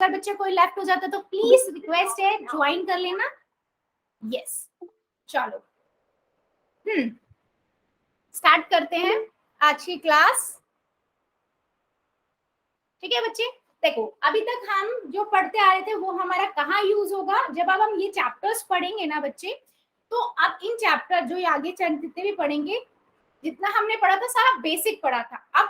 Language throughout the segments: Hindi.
अगर बच्चे कोई लेफ्ट हो जाता तो प्लीज रिक्वेस्ट है ज्वाइन कर लेना। यस चलो स्टार्ट करते हैं आज की क्लास। ठीक है बच्चे, देखो अभी तक हम जो पढ़ते आ रहे थे वो हमारा कहाँ यूज होगा, जब अब हम ये चैप्टर्स पढ़ेंगे ना बच्चे, तो अब इन चैप्टर जो ये आगे जितने भी पढ़ेंगे, जितना हमने पढ़ा था सारा बेसिक पढ़ा था, अब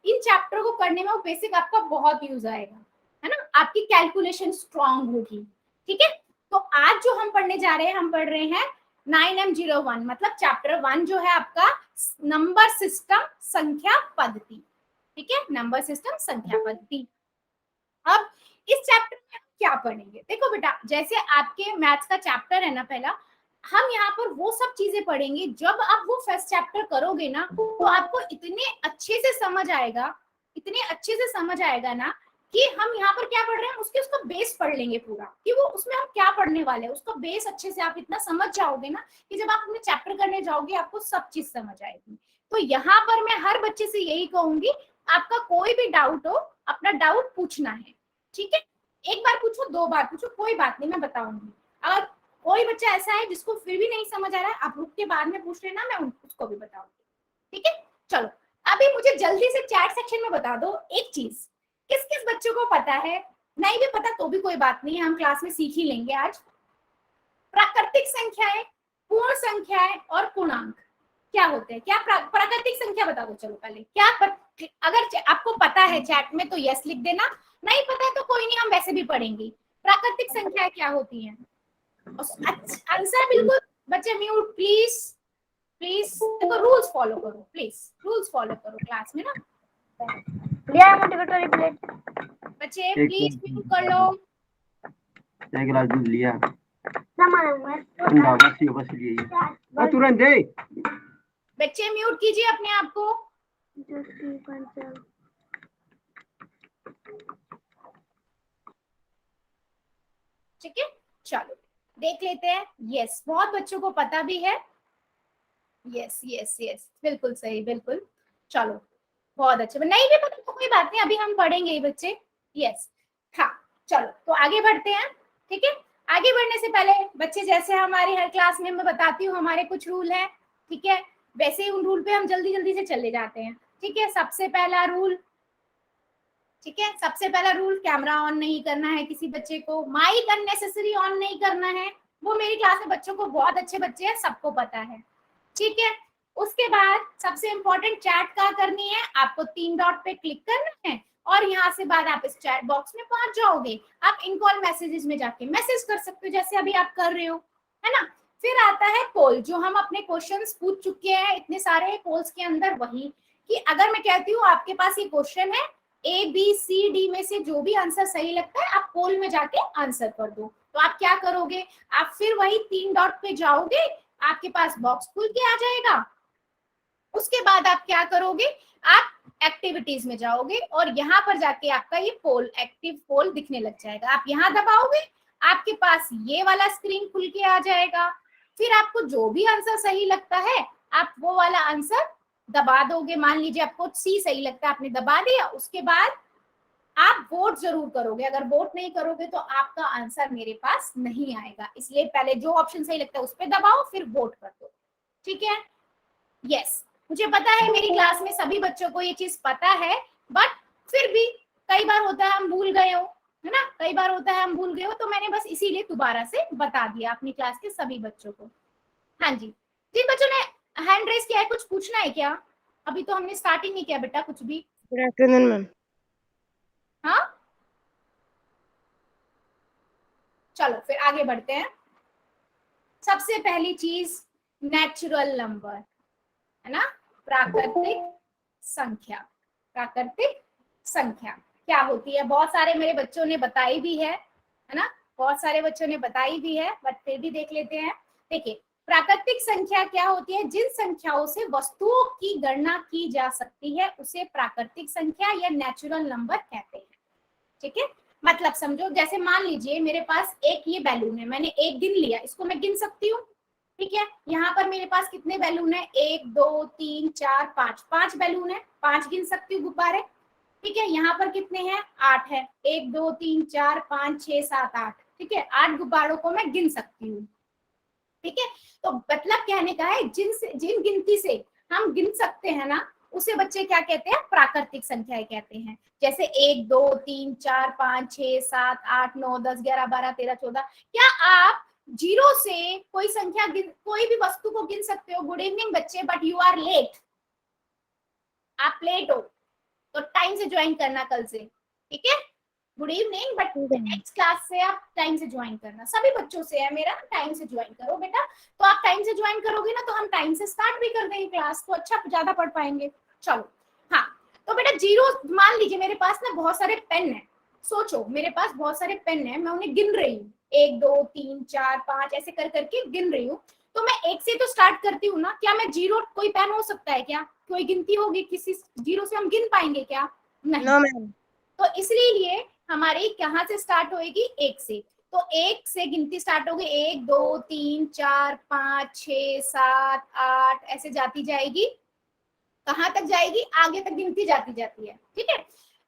इन चैप्टर को करने में वो बेसिक आपका बहुत यूज आएगा, है ना, आपकी कैलकुलेशन स्ट्रांग होगी। ठीक है, तो आज जो हम पढ़ने जा रहे हैं, हम पढ़ रहे हैं 9M01, मतलब चैप्टर 1 जो है आपका नंबर सिस्टम संख्या पद्धति। ठीक है, नंबर सिस्टम संख्या पद्धति। अब इस चैप्टर में हम क्या पढ़ेंगे, देखो बेटा जैसे आपके मैथ्स का चैप्टर है ना पहला, हम यहाँ पर वो सब चीजें पढ़ेंगे, जब आप वो फर्स्ट चैप्टर करोगे ना तो आपको इतने अच्छे से समझ आएगा, इतने अच्छे से समझ आएगा ना कि हम यहाँ पर क्या पढ़ रहे हैं उसके उसका बेस पढ़ लेंगे पूरा, कि वो उसमें हम क्या पढ़ने वाले हैं उसका बेस अच्छे से आप इतना समझ जाओगे ना कि जब आप अपने चैप्टर करने जाओगे आपको सब चीज समझ आएगी। तो यहाँ पर मैं हर बच्चे से यही कहूंगी, आपका कोई भी डाउट हो अपना डाउट पूछना है। ठीक है, एक बार पूछो, दो बार पूछो, कोई बात नहीं, मैं बताऊंगी। अगर कोई बच्चा ऐसा है जिसको फिर भी नहीं समझ आ रहा है, आप रुक के बाद में पूछ लेना, मैं उसको भी बताऊंगी। ठीक है, चलो अभी मुझे जल्दी से चैट सेक्शन में बता दो एक चीज, किस किस बच्चों को पता है, नहीं भी पता तो भी कोई बात नहीं है, हम क्लास में सीख ही लेंगे आज। प्राकृतिक संख्याएं, पूर्ण संख्याएं और पूर्णांक क्या होते हैं, क्या प्राकृतिक संख्या बता दो। चलो पहले क्या अगर आपको पता है चैट में तो यस लिख देना, नहीं पता है तो कोई नहीं, हम वैसे भी पढ़ेंगे। प्राकृतिक संख्या क्या होती है, आंसर बिल्कुल बच्चे म्यूट प्लीज, प्लीज देखो रूल्स फॉलो करो, प्लीज रूल्स फॉलो करो क्लास में ना। लिया मोटिवेटरी प्लेट बच्चे प्लीज म्यूट कर लो। एक गिलास दूध लिया, ठंडा बस लिए तुरंत दे। बच्चे म्यूट कीजिए अपने आप को। ठीक है, चलो देख लेते हैं। यस, बहुत बच्चों को पता भी है। यस यस यस, बिल्कुल सही, बिल्कुल। चलो बहुत अच्छे, नहीं भी पता तो कोई बात नहीं, अभी हम पढ़ेंगे ही बच्चे। यस हाँ, चलो तो आगे बढ़ते हैं। ठीक है, आगे बढ़ने से पहले बच्चे जैसे हमारी हर क्लास में मैं बताती हूँ हमारे कुछ रूल है। ठीक है, वैसे ही उन रूल पे हम जल्दी जल्दी से चले जाते हैं। ठीक है, सबसे पहला रूल, ठीक है, सबसे पहला रूल, कैमरा ऑन नहीं करना है किसी बच्चे को, माइक अननेसेसरी ऑन नहीं करना है, वो मेरी क्लास में बच्चों को बहुत अच्छे बच्चे हैं सबको पता है। ठीक है, उसके बाद सबसे इंपॉर्टेंट चैट क्या करनी है, आपको 3 डॉट पे क्लिक करना है और यहाँ से बाद आप इस चैट बॉक्स में पहुंच जाओगे। आप इन कॉल मैसेजेस में जाके मैसेज कर सकते हो जैसे अभी आप कर रहे हो, है ना। फिर आता है पोल, जो हम अपने क्वेश्चंस पूछ चुके हैं इतने सारे पोल्स के अंदर, वही कि अगर मैं कहती हूँ आपके पास ये क्वेश्चन है ए बी सी डी में से जो भी आंसर सही लगता है आप पोल में जाके आंसर कर दो, तो आप क्या करोगे, आप फिर वही 3 डॉट पे जाओगे, आपके पास बॉक्स खुल के आ जाएगा। उसके बाद आप क्या करोगे, आप एक्टिविटीज में जाओगे और यहाँ पर जाके आपका ये पोल, एक्टिव पोल दिखने लग जाएगा। आप यहाँ दबाओगे, आपके पास ये वाला स्क्रीन खुल के आ जाएगा। फिर आपको जो भी आंसर सही लगता है आप वो वाला आंसर दबा दोगे। मान लीजिए आपको सी सही लगता है, आपने दबा दिया, उसके बाद आप वोट जरूर करोगे। अगर वोट नहीं करोगे तो आपका आंसर मेरे पास नहीं आएगा, इसलिए पहले जो ऑप्शन सही लगता है उस पर दबाओ फिर वोट कर दो। ठीक है, यस मुझे पता है मेरी क्लास में सभी बच्चों को ये चीज पता है, बट फिर भी कई बार होता है हम भूल गए हो, है ना, कई बार होता है हम भूल गए हो, तो मैंने बस इसीलिए दोबारा से बता दिया अपनी क्लास के सभी बच्चों को। हाँ जी, जिन बच्चों ने हैंड रेस किया है कुछ पूछना है क्या, अभी तो हमने स्टार्टिंग नहीं किया बेटा कुछ भी। Good afternoon ma'am. हाँ चलो फिर आगे बढ़ते हैं। सबसे पहली चीज नेचुरल नंबर, है ना, प्राकृतिक संख्या। प्राकृतिक संख्या क्या होती है, बहुत सारे मेरे बच्चों ने बताई भी है ना, बहुत सारे बच्चों ने बताई भी है, बट फिर भी देख लेते हैं। देखिए प्राकृतिक संख्या क्या होती है, जिन संख्याओं से वस्तुओं की गणना की जा सकती है उसे प्राकृतिक संख्या या नेचुरल नंबर कहते हैं। ठीक है, मतलब समझो जैसे मान लीजिए मेरे पास एक ये बैलून है, मैंने एक गिन लिया, इसको मैं गिन सकती हूँ। ठीक है, यहाँ पर मेरे पास कितने बैलून है, 1 2 3 4 5, 5 बैलून है, 5 गिन सकती हूँ गुब्बारे। ठीक है, यहाँ पर कितने हैं, 8 है, 1 2 3 4 5 6 7 8, ठीक है, 8 गुब्बारों को मैं गिन सकती हूँ। ठीक है, तो मतलब कहने का है जिन गिनती से हम गिन सकते हैं ना, उसे बच्चे क्या कहते हैं, प्राकृतिक संख्याएं कहते हैं। जैसे 1 2 3 4 5 6 7 8 9 10 11 12 13 14। क्या आप जीरो से कोई संख्या कोई भी वस्तु को गिन सकते हो? गुड इवनिंग बच्चे, बट यू आर लेट, आप लेट हो, तो टाइम से ज्वाइन करना कल से, ठीक है। Good evening, but next class से आप टाइम से ज्वाइन करना, सभी बच्चों से है मेरा, टाइम से ज्वाइन करो बेटा। तो आप टाइम से ज्वाइन करोगे ना, तो हम टाइम से स्टार्ट भी कर देंगे क्लास, तो अच्छा ज्यादा पढ़ पाएंगे। चलो, हाँ, तो बेटा जीरो, मान लीजिए मेरे पास ना बहुत सारे पेन है, सोचो मेरे पास बहुत सारे पेन है, मैं उन्हें गिन रही हूँ, 1 2 3 4 5 ऐसे कर करके गिन रही हूँ। तो मैं 1 से तो स्टार्ट करती हूँ ना, क्या मैं जीरो, कोई पेन हो सकता है क्या, कोई गिनती होगी किसी जीरो से हम गिन पाएंगे क्या? नहीं। No ma'am. तो इसलिए हमारी कहाँ से स्टार्ट होएगी, 1 से। तो 1 से गिनती स्टार्ट होगी, 1 2 3 4 5 6 7 8 ऐसे जाती जाएगी। कहाँ तक जाएगी, आगे तक गिनती जाती जाती है, ठीक है।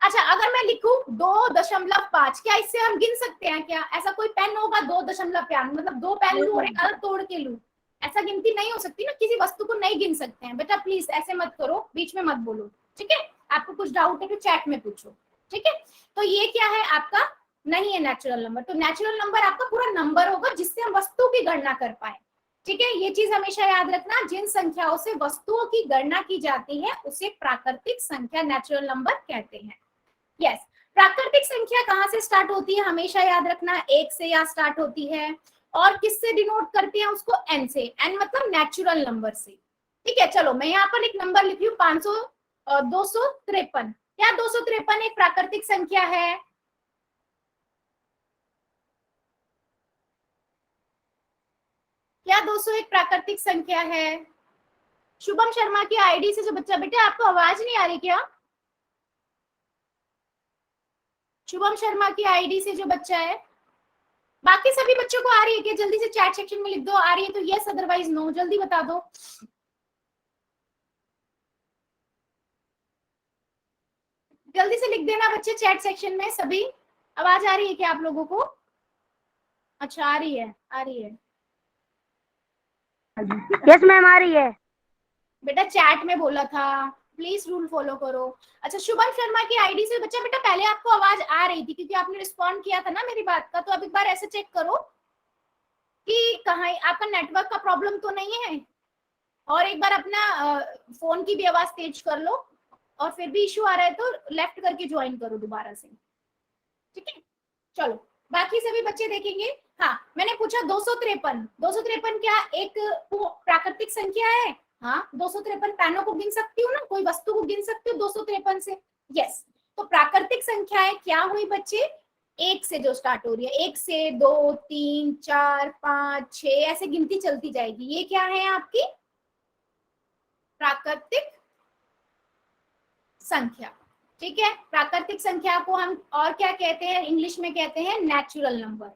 अच्छा, अगर मैं लिखूं 2.5, क्या इससे हम गिन सकते हैं क्या? ऐसा कोई पेन होगा 2.5, मतलब 2 पेन लूं और एक अलग तोड़ के लूं, ऐसा गिनती नहीं हो सकती ना, किसी वस्तु को नहीं गिन सकते हैं। बेटा प्लीज ऐसे मत करो, बीच में मत बोलो, ठीक है। आपको कुछ डाउट है तो चैट में पूछो, ठीक है। तो ये क्या है आपका, नहीं है नेचुरल नंबर। तो नेचुरल नंबर आपका पूरा नंबर होगा जिससे हम वस्तु की गणना कर पाए, ठीक है। ये चीज हमेशा याद रखना, जिन संख्याओं से वस्तुओं की गणना की जाती है उसे प्राकृतिक संख्या, नेचुरल नंबर कहते हैं। यस, प्राकृतिक संख्या कहाँ से स्टार्ट होती है, हमेशा याद रखना, 1 से या स्टार्ट होती है, और किससे डिनोट करते हैं उसको, n से, n मतलब नेचुरल नंबर से, ठीक है। चलो मैं यहाँ पर एक नंबर लिखी हूँ 253। क्या 253 एक प्राकृतिक संख्या है? क्या 200 एक प्राकृतिक संख्या है? शुभम शर्मा की आईडी से जो बच्चा, बेटा आपको आवाज नहीं आ रही क्या? शुभम शर्मा की आईडी से जो बच्चा है, बाकी सभी बच्चों को आ रही है क्या? जल्दी से चैट सेक्शन में लिख दो, आ रही है तो यस, अदरवाइज नो, जल्दी बता दो। जल्दी से लिख देना बच्चे चैट सेक्शन में सभी। आवाज आ रही है क्या आप लोगों को? अच्छा, आ रही है, आ रही है। यस मैम, आ रही है। बेटा चैट में बोला था, प्लीज रूल फॉलो करो। अच्छा, शुभम शर्मा की आईडी से बच्चा, बेटा पहले आपको आवाज आ रही थी क्योंकि आपने रिस्पॉन्ड किया था ना मेरी बात का, तो अब एक बार ऐसे चेक करो कि कहाँ आपका नेटवर्क का प्रॉब्लम तो नहीं है, और एक बार अपना फोन की भी आवाज तेज कर लो, और फिर भी इश्यू आ रहा है तो लेफ्ट करके ज्वाइन करो दोबारा से, ठीक है। चलो, बाकी सभी बच्चे देखेंगे। हाँ, मैंने पूछा 253, 253 क्या एक प्राकृतिक संख्या है? हाँ, 253 पैनों को गिन सकती हूँ ना, कोई वस्तु को गिन सकती हूँ 253 से, यस। तो प्राकृतिक संख्याएं क्या हुई बच्चे, 1 से जो स्टार्ट हो रही है, 1 से 2 3 4 5 6 ऐसे गिनती चलती जाएगी, ये क्या है आपकी प्राकृतिक संख्या, ठीक है। प्राकृतिक संख्या को हम और क्या कहते हैं, इंग्लिश में कहते हैं नेचुरल नंबर,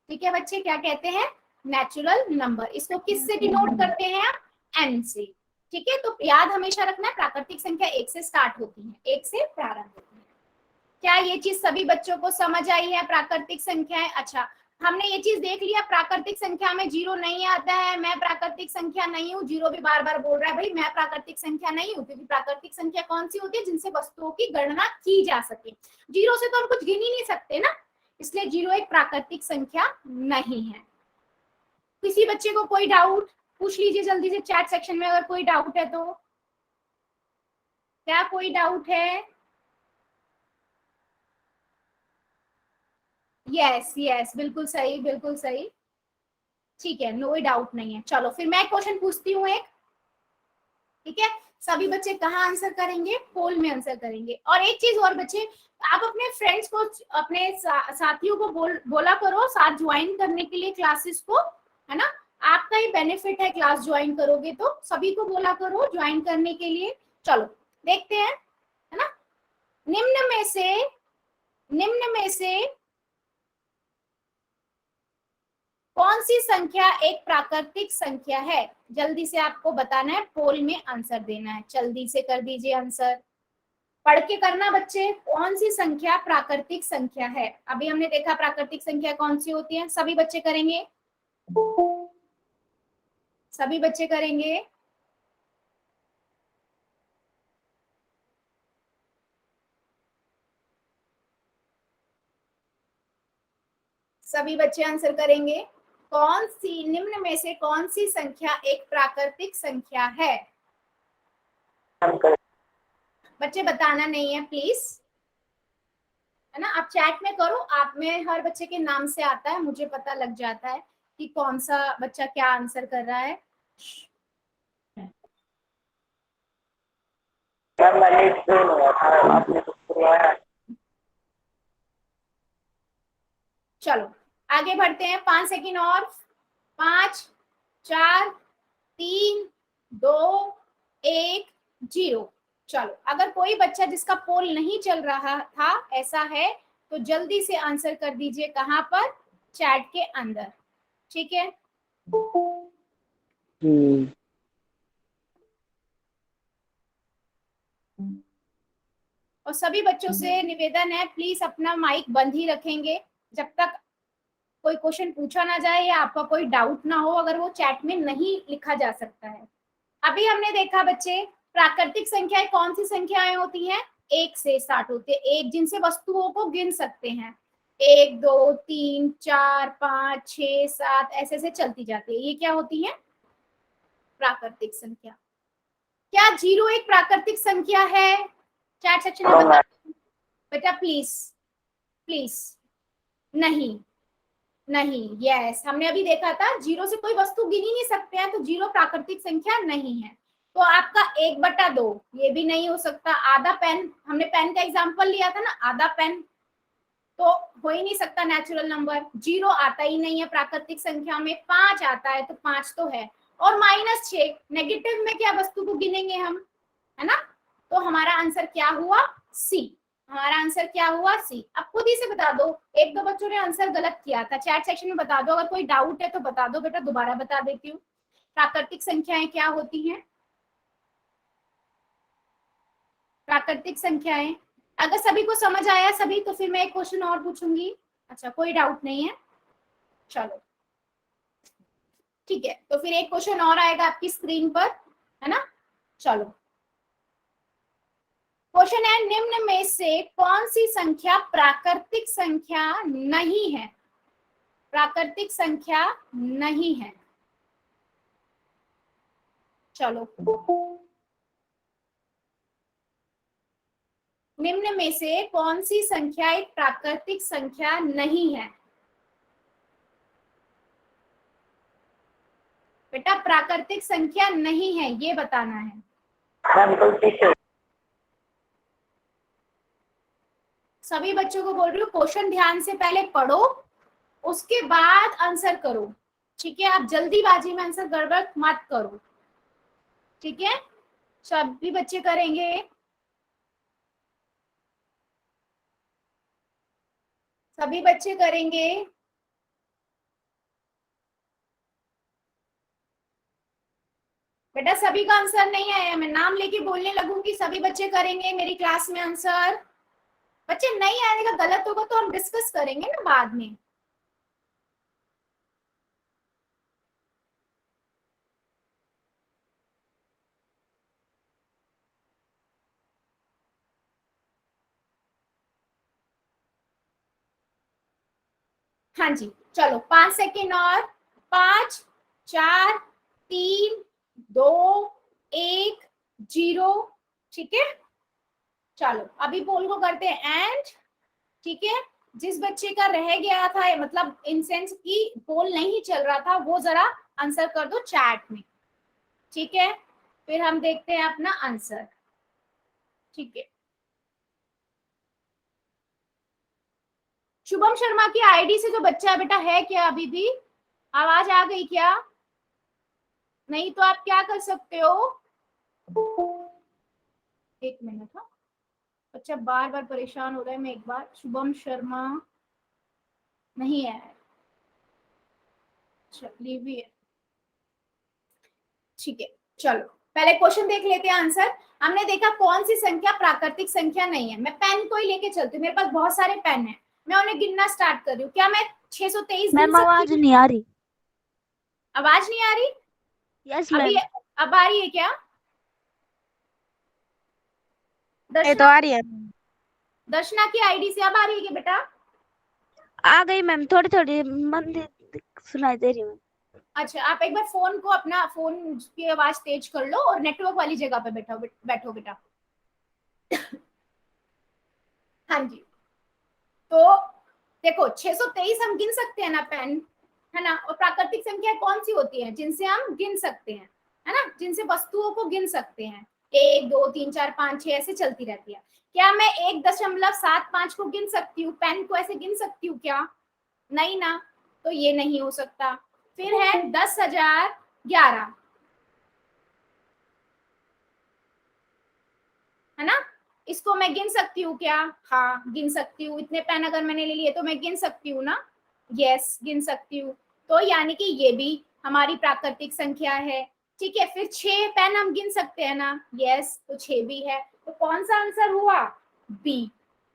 ठीक है बच्चे, क्या कहते हैं, नेचुरल नंबर। इसको किससे डिनोट करते हैं आप, n से, ठीक है। तो याद हमेशा रखना है, प्राकृतिक संख्या 1 से स्टार्ट होती है, 1 से प्रारंभ होती है। क्या ये चीज सभी बच्चों को समझ आई है, प्राकृतिक संख्याएं? अच्छा, हमने ये चीज देख लिया, प्राकृतिक संख्या में जीरो नहीं आता है, मैं प्राकृतिक संख्या नहीं हूँ, जीरो भी बार बार बोल रहा है भाई मैं प्राकृतिक संख्या नहीं हूँ, क्योंकि प्राकृतिक संख्या कौन सी होती है, जिनसे वस्तुओं की गणना की जा सके, जीरो से तो हम कुछ गिन ही नहीं सकते ना, इसलिए जीरो एक प्राकृतिक संख्या नहीं है। किसी बच्चे को कोई डाउट, पूछ लीजिए जल्दी से चैट सेक्शन में अगर कोई डाउट है तो। क्या कोई डाउट है? यस यस, बिल्कुल सही, बिल्कुल सही, ठीक है, नो डाउट नहीं है। चलो फिर मैं क्वेश्चन पूछती हूँ एक, ठीक है। सभी बच्चे कहाँ आंसर करेंगे, पोल में आंसर करेंगे। और एक चीज और बच्चे, आप अपने फ्रेंड्स को, अपने साथियों को बोला करो साथ ज्वाइन करने के लिए क्लासेस को, है ना, आपका ही बेनिफिट है, क्लास ज्वाइन करोगे तो सभी को बोला करो ज्वाइन करने के लिए। चलो देखते हैं, है ना, निम्न में से कौन सी संख्या एक प्राकृतिक संख्या है? जल्दी से आपको बताना है, पोल में आंसर देना है, जल्दी से कर दीजिए आंसर। पढ़ के करना बच्चे। कौन सी संख्या प्राकृतिक संख्या है? अभी हमने देखा प्राकृतिक संख्या कौन सी होती है, सभी बच्चे करेंगे, सभी बच्चे करेंगे। सभी बच्चे आंसर करेंगे। कौन सी निम्न में से कौन सी संख्या एक प्राकृतिक संख्या है? बच्चे बताना नहीं है प्लीज, है ना। आप चैट में करो, आप में हर बच्चे के नाम से आता है, मुझे पता लग जाता है कि कौन सा बच्चा क्या आंसर कर रहा है। चलो आगे बढ़ते हैं, 5 सेकंड और। 5 4 3 2 1 0। चलो अगर कोई बच्चा जिसका पोल नहीं चल रहा था ऐसा है तो जल्दी से आंसर कर दीजिए। कहां पर? चैट के अंदर, ठीक है। और सभी बच्चों से निवेदन है, प्लीज अपना माइक बंद ही रखेंगे जब तक कोई क्वेश्चन पूछा ना जाए या आपका कोई डाउट ना हो, अगर वो चैट में नहीं लिखा जा सकता है। अभी हमने देखा बच्चे, प्राकृतिक संख्याएं कौन सी संख्याएं होती हैं? 1 से स्टार्ट होती है, एक जिनसे वस्तुओं को गिन सकते हैं। 1 2 3 4 5 6 7 ऐसे ऐसे चलती जाती है, ये क्या होती है? प्राकृतिक संख्या। क्या 0 एक प्राकृतिक संख्या है? चैट सेक्शन में बता बेटा प्लीज, प्लीज। नहीं, नहीं, यस, हमने अभी देखा था 0 से कोई वस्तु गिन ही नहीं सकते हैं, तो 0 प्राकृतिक संख्या नहीं है। तो आपका 1/2 ये भी नहीं हो सकता। आधा पेन, हमने पेन का एग्जांपल लिया था ना, आधा पेन तो हो ही नहीं सकता नेचुरल नंबर। 0 आता ही नहीं है प्राकृतिक संख्या में। 5 आता है तो 5 तो है, और -6 नेगेटिव में क्या वस्तु को गिनेंगे हम, है ना। तो हमारा आंसर क्या हुआ? सी। हमारा आंसर क्या हुआ? सी। अब खुद ही से बता दो, 1-2 बच्चों ने आंसर गलत किया था, चैट सेक्शन में बता दो। अगर कोई डाउट है तो बता दो बेटा, दोबारा बता देती हूँ। प्राकृतिक संख्याएं क्या होती हैं? प्राकृतिक संख्याएं, अगर सभी को समझ आया सभी, तो फिर मैं एक क्वेश्चन और पूछूंगी। अच्छा, कोई डाउट नहीं है, चलो ठीक है। तो फिर एक क्वेश्चन और आएगा आपकी स्क्रीन पर, है ना। चलो क्वेश्चन है, निम्न में से कौन सी संख्या प्राकृतिक संख्या नहीं है? प्राकृतिक संख्या नहीं है। चलो, निम्न में से कौन सी संख्या एक प्राकृतिक संख्या नहीं है? बेटा प्राकृतिक संख्या नहीं है, ये बताना है। सभी बच्चों को बोल रही हूँ, क्वेश्चन ध्यान से पहले पढ़ो, उसके बाद आंसर करो, ठीक है। आप जल्दीबाजी में आंसर गड़बड़ मत करो, ठीक है। सभी बच्चे करेंगे, सभी बच्चे करेंगे। बेटा सभी का आंसर नहीं आया, मैं नाम लेके बोलने लगूंगी, सभी बच्चे करेंगे मेरी क्लास में आंसर। बच्चे नहीं आने का गलत होगा तो हम डिस्कस करेंगे ना बाद में। हाँ जी, चलो 5 सेकेंड और। 5 4 3 2 1 0, ठीक है। चलो अभी पोल को करते हैं एंड, ठीक है। जिस बच्चे का रह गया था, मतलब इन सेंस की पोल नहीं चल रहा था, वो जरा आंसर कर दो चैट में, ठीक है। फिर हम देखते हैं अपना आंसर, ठीक है। शुभम शर्मा की आईडी से जो बच्चा बेटा है क्या अभी भी? आवाज आ गई क्या? नहीं तो आप क्या कर सकते हो, एक मिनट, हाँ बच्चा बार बार परेशान हो रहा है। मैं एक बार, शुभम शर्मा नहीं है, चलिए भी है, ठीक है। चलो पहले क्वेश्चन देख लेते हैं आंसर। हमने देखा कौन सी संख्या प्राकृतिक संख्या नहीं है। मैं पेन को ही लेके चलती हूँ, मेरे पास बहुत सारे पेन है, मैं उन्हें गिनना स्टार्ट कर रही हूँ। क्या मैं 623 गिन मैम सकती आवाज हूँ? नहीं आ रही। आवाज नहीं आ रही? यस अभी मैम। अब आ रही है क्या? ये तो दर्शना, आ रही है। दर्शना की आईडी से अब आ रही है क्या बेटा? आ गई मैम, थोड़ी थोड़ी मंदिर सुनाई दे रही है। अच्छा, आप एक बार फोन को, अपना फोन की आवाज तेज कर लो और नेटवर्क वाली जगह पे बैठो बैठो बेटा। हाँ जी, तो देखो 623 हम गिन सकते हैं ना पेन, है ना? और प्राकृतिक संख्या कौन सी होती है जिनसे हम गिन सकते हैं, है ना, जिनसे वस्तुओं को गिन सकते हैं? 1 2 3 4 5 6 ऐसे चलती रहती है। क्या मैं 1.75 को गिन सकती हूँ? पेन को ऐसे गिन सकती हूँ क्या? नहीं ना, तो ये नहीं हो सकता। फिर है 10,011, है ना? इसको मैं गिन सकती हूँ क्या? हाँ गिन सकती हूँ। इतने पेन अगर मैंने ले लिए तो मैं गिन सकती हूँ ना? यस गिन सकती हूँ। तो यानी कि ये भी हमारी प्राकृतिक संख्या है। ठीक है, फिर 6 पेन हम गिन सकते हैं ना? यस, तो 6 भी है। तो कौन सा आंसर हुआ? बी।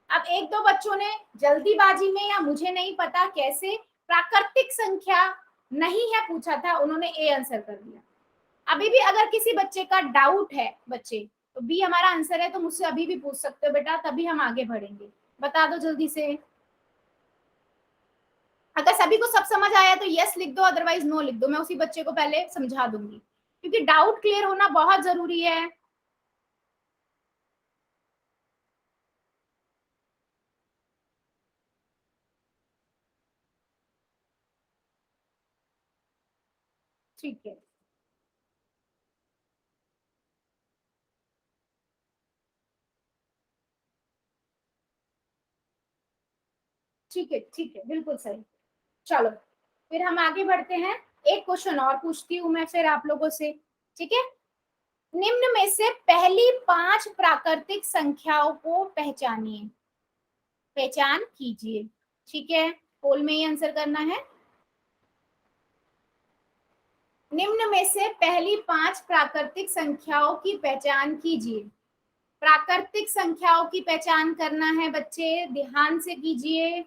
अब एक दो बच्चों ने जल्दीबाजी में, या मुझे नहीं पता कैसे, प्राकृतिक संख्या नहीं है पूछा था, उन्होंने ए आंसर कर दिया। अभी भी अगर किसी बच्चे का डाउट है, बच्चे, तो बी हमारा आंसर है, तो मुझसे अभी भी पूछ सकते हो बेटा, तभी हम आगे बढ़ेंगे। बता दो जल्दी से। अगर सभी को सब समझ आया तो यस लिख दो, अदरवाइज नो लिख दो। मैं उसी बच्चे को पहले समझा दूंगी, क्योंकि डाउट क्लियर होना बहुत जरूरी है। ठीक है, ठीक है, ठीक है, बिल्कुल सही। चलो फिर हम आगे बढ़ते हैं। एक क्वेश्चन और पूछती हूँ मैं फिर आप लोगों से, ठीक है? निम्न में से पहली 5 प्राकृतिक संख्याओं को पहचानिए, पहचान कीजिए। ठीक है, पोल में ही आंसर करना है। निम्न में से पहली 5 प्राकृतिक संख्याओं की पहचान कीजिए। प्राकृतिक संख्याओं की पहचान करना है बच्चे, ध्यान से कीजिए।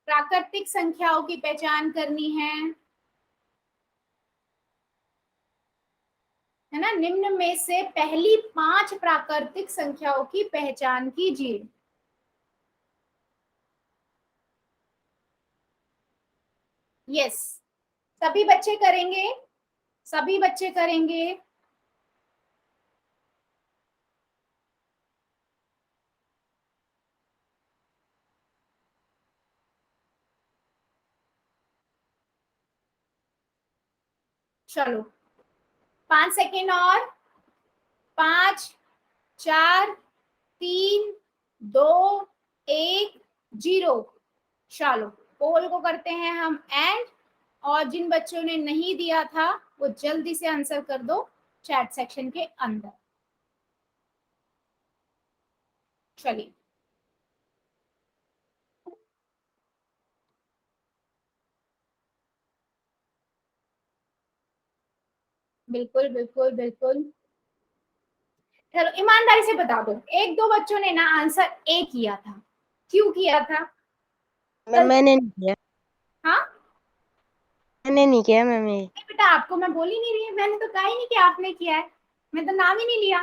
प्राकृतिक संख्याओं की पहचान करनी है ना? निम्न में से पहली 5 प्राकृतिक संख्याओं की पहचान कीजिए। यस, सभी बच्चे करेंगे, सभी बच्चे करेंगे। चलो 5 सेकेंड और, 5 4 3 2 1 0। चलो पोल को करते हैं हम एंड, और जिन बच्चों ने नहीं दिया था वो जल्दी से आंसर कर दो चैट सेक्शन के अंदर। चलिए, बिल्कुल बिल्कुल बिल्कुल। चलो ईमानदारी से बता दो, एक दो बच्चों ने ना आंसर ए किया था, क्यों किया था? मैंने नहीं किया। हाँ मैंने नहीं किया मैम ये। नहीं बेटा, आपको मैं बोल ही नहीं रही, मैंने तो कहा ही नहीं कि आपने किया है, मैं तो नाम ही नहीं लिया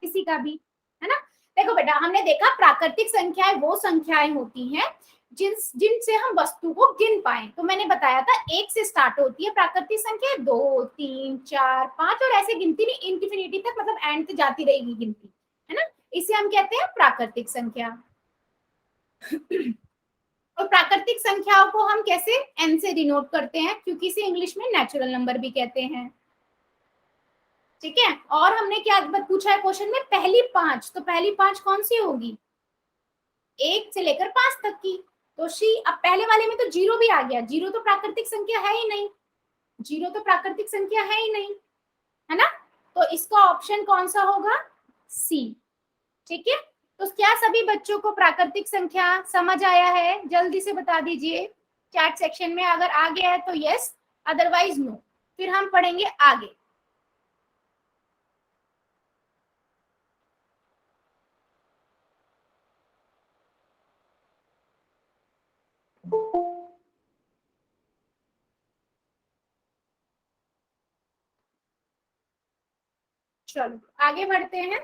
किसी का भी, है ना? देखो बेटा, हमने देखा प्राकृतिक संख्याएं वो संख्याएं होती हैं जिनसे हम वस्तु को गिन पाए। तो मैंने बताया था 1 से स्टार्ट होती है प्राकृतिक संख्या, 2 3 4 5 और ऐसे गिनती नहीं इंफिनिटी तक, मतलब एंड तक जाती रहेगी गिनती, है ना? इसे हम कहते हैं प्राकृतिक संख्या। और प्राकृतिक संख्याओं को हम कैसे एन से डिनोट करते हैं, क्योंकि इसे इंग्लिश में नेचुरल नंबर भी कहते हैं। ठीक है, और हमने क्या पूछा है क्वेश्चन में? पहली 5, तो पहली 5 कौन सी होगी? 1 से लेकर 5 तक की। तो सी, अब पहले वाले में तो जीरो भी आ गया, जीरो तो प्राकृतिक संख्या है ही नहीं, जीरो तो प्राकृतिक संख्या है ही नहीं, है ना? तो इसका ऑप्शन कौन सा होगा? सी। ठीक है, तो क्या सभी बच्चों को प्राकृतिक संख्या समझ आया है? जल्दी से बता दीजिए चैट सेक्शन में, अगर आ गया है तो यस, अदरवाइज नो। फिर हम पढ़ेंगे आगे। चलो आगे बढ़ते हैं।